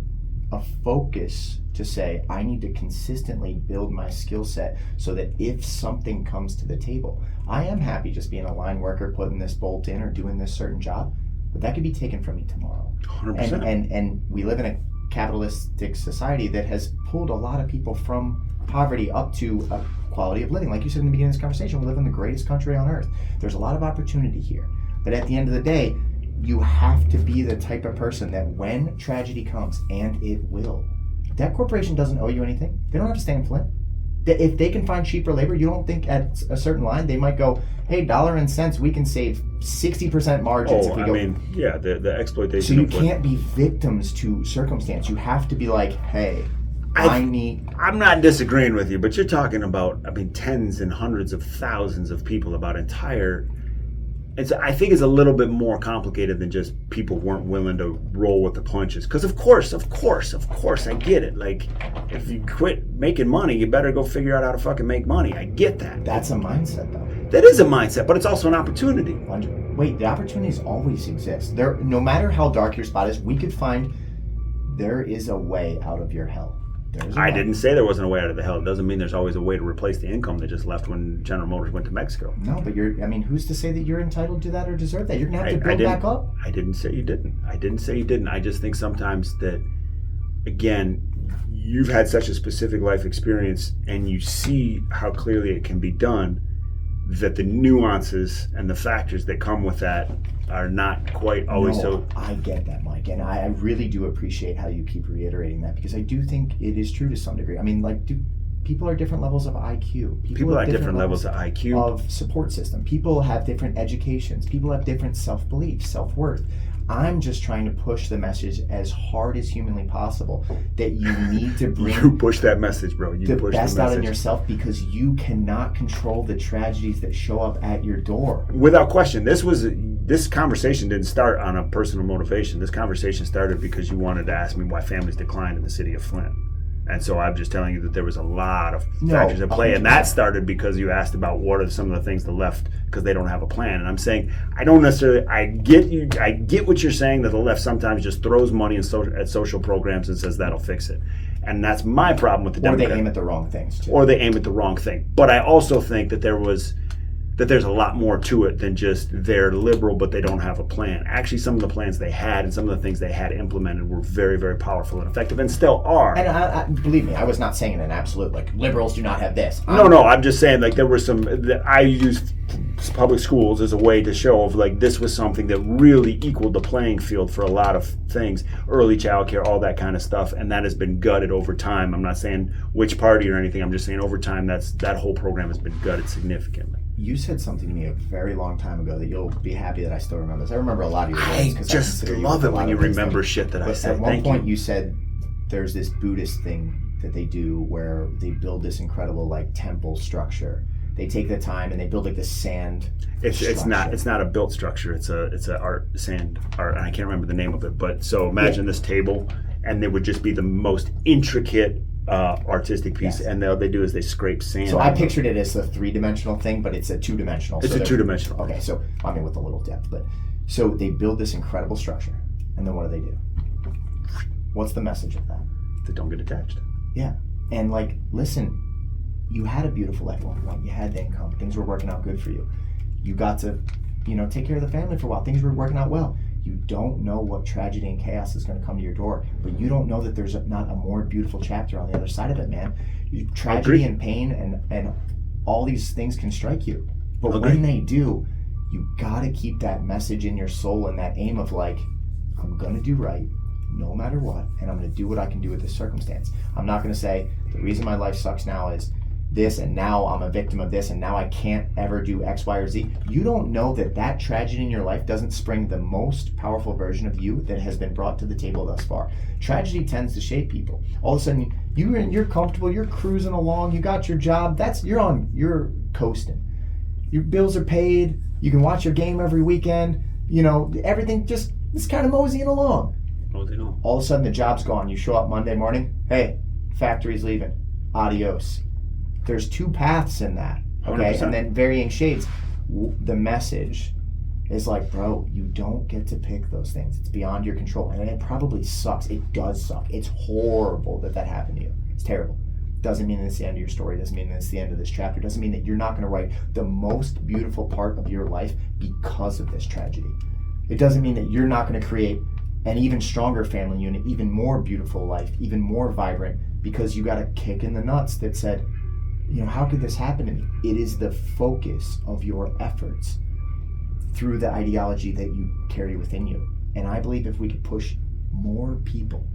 focus to say, I need to consistently build my skill set so that if something comes to the table, I am happy just being a line worker, putting this bolt in or doing this certain job, but that could be taken from me tomorrow. 100%. And we live in a capitalistic society that has pulled a lot of people from poverty up to a quality of living. Like you said in the beginning of this conversation, we live in the greatest country on earth. There's a lot of opportunity here. But at the end of the day, you have to be the type of person that when tragedy comes, and it will, that corporation doesn't owe you anything. They don't have to stay in Flint. If they can find cheaper labor, you don't think at a certain line they might go, hey, dollar and cents, we can save 60% margins if we go. The exploitation. So you can't be victims to circumstance. You have to be like, hey, I'm not disagreeing with you, but you're talking about, tens and hundreds of thousands of people, about entire. I think it's a little bit more complicated than just people weren't willing to roll with the punches. Because of course, I get it. Like, if you quit making money, you better go figure out how to fucking make money. I get that. That's a mindset, though. That is a mindset, but it's also an opportunity. Wait, the opportunities always exist. No matter how dark your spot is, we could find there is a way out of your hell. I didn't say there wasn't a way out of the hell. It doesn't mean there's always a way to replace the income that just left when General Motors went to Mexico. No, but who's to say that you're entitled to that or deserve that? You're going to have to build back up. I didn't say you didn't. I just think sometimes that, again, you've had such a specific life experience and you see how clearly it can be done, that the nuances and the factors that come with that are not quite always so. I get that, Mike, and I really do appreciate how you keep reiterating that, because I do think it is true to some degree. People are different levels of IQ. People are different levels of IQ. Of support system. People have different educations. People have different self-belief, self-worth. I'm just trying to push the message as hard as humanly possible that you need to bring you push that message, bro. You the push best the message out in yourself, because you cannot control the tragedies that show up at your door. Without question, this conversation didn't start on a personal motivation. This conversation started because you wanted to ask me why families declined in the city of Flint. And so I'm just telling you that there was a lot of factors at play. 100%. And that started because you asked about what are some of the things the left, because they don't have a plan. And I'm saying, I get what you're saying, that the left sometimes just throws money at social programs and says that'll fix it. And that's my problem with the Democrats. Or they aim at the wrong things, too. Or they aim at the wrong thing. But I also think that there's a lot more to it than just they're liberal but they don't have a plan. Actually, some of the plans they had and some of the things they had implemented were very, very powerful and effective, and still are. And I believe me, I was not saying an absolute, like, liberals do not have this. No, I'm just saying, like, there were some, I used public schools as a way to show of, like, this was something that really equaled the playing field for a lot of things, early childcare, all that kind of stuff, and that has been gutted over time. I'm not saying which party or anything, I'm just saying over time that whole program has been gutted significantly. You said something to me a very long time ago that you'll be happy that I still remember this. I remember a lot of your words. I just love it when you remember shit that I said. At one point you said there's this Buddhist thing that they do where they build this incredible, like, temple structure. They take the time and they build, like, this sand. It's not a built structure. It's a sand art, and I can't remember the name of it. But so imagine this table, and it would just be the most intricate artistic piece, yes. And all they do is they scrape sand. So I pictured it as a 3-dimensional thing, but it's a 2-dimensional. It's a 2-dimensional. Okay, so with a little depth, but so they build this incredible structure, and then what do? What's the message of that? They don't get attached. Yeah, and, like, listen, you had a beautiful life at one point. You had the income. Things were working out good for you. You got to, take care of the family for a while. Things were working out well. You don't know what tragedy and chaos is going to come to your door, but you don't know that there's not a more beautiful chapter on the other side of it, man. Tragedy and pain and all these things can strike you. But when they do, you got to keep that message in your soul and that aim of, like, I'm going to do right no matter what, and I'm going to do what I can do with this circumstance. I'm not going to say the reason my life sucks now is this, and now I'm a victim of this, and now I can't ever do X, Y, or Z. You don't know that tragedy in your life doesn't spring the most powerful version of you that has been brought to the table thus far. Tragedy tends to shape people. All of a sudden, you're comfortable, you're cruising along, you got your job, you're coasting. Your bills are paid, you can watch your game every weekend, everything just is kind of moseying along. All of a sudden, the job's gone. You show up Monday morning, hey, factory's leaving, adios. There's 2 paths in that, okay? 100%. And then varying shades. The message is like, bro, you don't get to pick those things. It's beyond your control. And it probably sucks. It does suck. It's horrible that happened to you. It's terrible. Doesn't mean it's the end of your story. Doesn't mean it's the end of this chapter. Doesn't mean that you're not going to write the most beautiful part of your life because of this tragedy. It doesn't mean that you're not going to create an even stronger family unit, even more beautiful life, even more vibrant, because you got a kick in the nuts that said, how could this happen to me? It is the focus of your efforts through the ideology that you carry within you. And I believe if we could push more people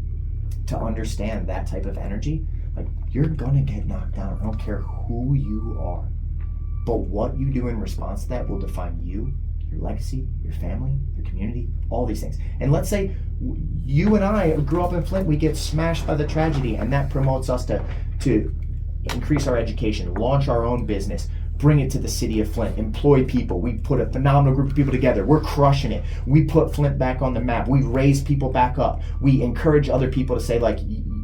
to understand that type of energy, Like, you're gonna get knocked down. I don't care who you are. But what you do in response to that will define you, your legacy, your family, your community, all these things. And let's say you and I grew up in Flint, we get smashed by the tragedy, and that promotes us to increase our education, launch our own business, bring it to the city of Flint, employ people. We put a phenomenal group of people together. We're crushing it. We put Flint back on the map. We raise people back up. We encourage other people to say, like,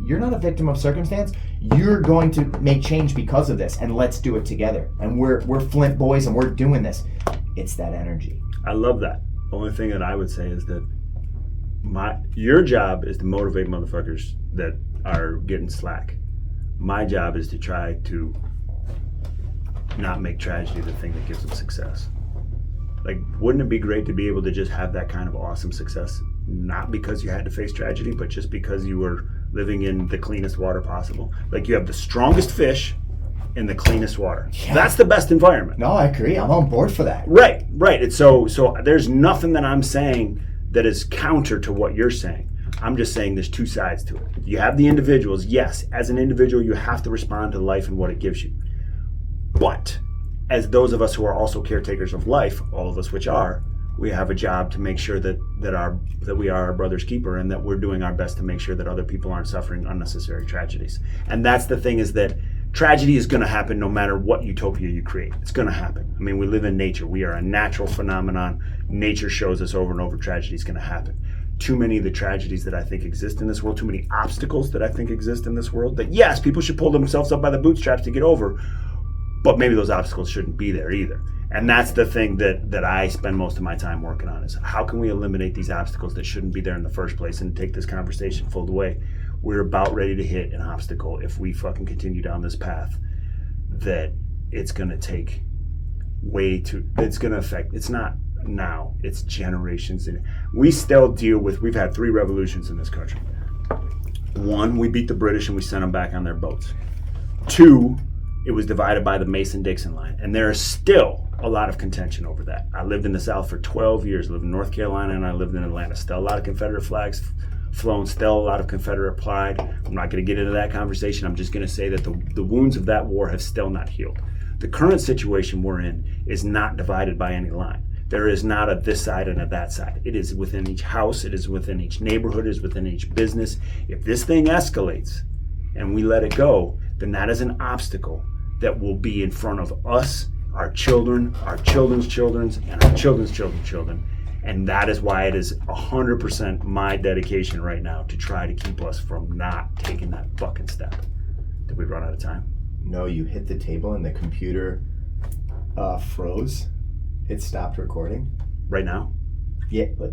you're not a victim of circumstance. You're going to make change because of this, and let's do it together. And we're Flint boys, and we're doing this. It's that energy. I love that. The only thing that I would say is that your job is to motivate motherfuckers that are getting slack. My job is to try to not make tragedy the thing that gives them success. Like, wouldn't it be great to be able to just have that kind of awesome success? Not because you had to face tragedy, but just because you were living in the cleanest water possible. Like, you have the strongest fish in the cleanest water. Yeah. That's the best environment. No, I agree. I'm on board for that. Right. It's so there's nothing that I'm saying that is counter to what you're saying. I'm just saying there's two sides to it. You have the individuals. Yes, as an individual, you have to respond to life and what it gives you. But as those of us who are also caretakers of life, all of us which are, we have a job to make sure that we are our brother's keeper, and that we're doing our best to make sure that other people aren't suffering unnecessary tragedies. And that's the thing, is that tragedy is going to happen no matter what utopia you create. It's going to happen. I mean, we live in nature. We are a natural phenomenon. Nature shows us over and over tragedy is going to happen. Too many of the tragedies that I think exist in this world, too many obstacles that I think exist in this world, that yes, people should pull themselves up by the bootstraps to get over, but maybe those obstacles shouldn't be there either. And that's the thing that I spend most of my time working on, is how can we eliminate these obstacles that shouldn't be there in the first place, and take this conversation full away. We're about ready to hit an obstacle if we fucking continue down this path that it's going to take it's going to affect, it's not now, it's generations. And we still deal with, we've had 3 revolutions in this country. 1, we beat the British and we sent them back on their boats. 2, it was divided by the Mason-Dixon line. And there is still a lot of contention over that. I lived in the South for 12 years, lived in North Carolina, and I lived in Atlanta. Still a lot of Confederate flags flown, still a lot of Confederate pride. I'm not going to get into that conversation. I'm just going to say that the wounds of that war have still not healed. The current situation we're in is not divided by any line. There is not a this side and a that side. It is within each house. It is within each neighborhood. It is within each business. If this thing escalates and we let it go, then that is an obstacle that will be in front of us, our children, our children's children, and our children's children's children. And that is why it is 100% my dedication right now to try to keep us from not taking that fucking step. Did we run out of time? No, you hit the table and the computer froze. It stopped recording. Right now? Yeah, but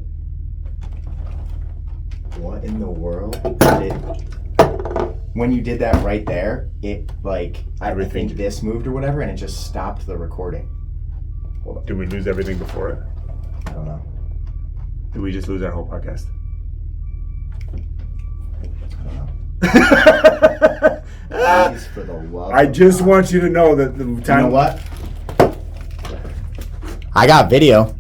what in the world did it... When you did that right there, it, like, I think this moved or whatever, and it just stopped the recording. Hold on. Did we lose everything before it? I don't know. Did we just lose our whole podcast? I don't know. Please, for the love I just God. Want you to know that the time... You know what? I got video.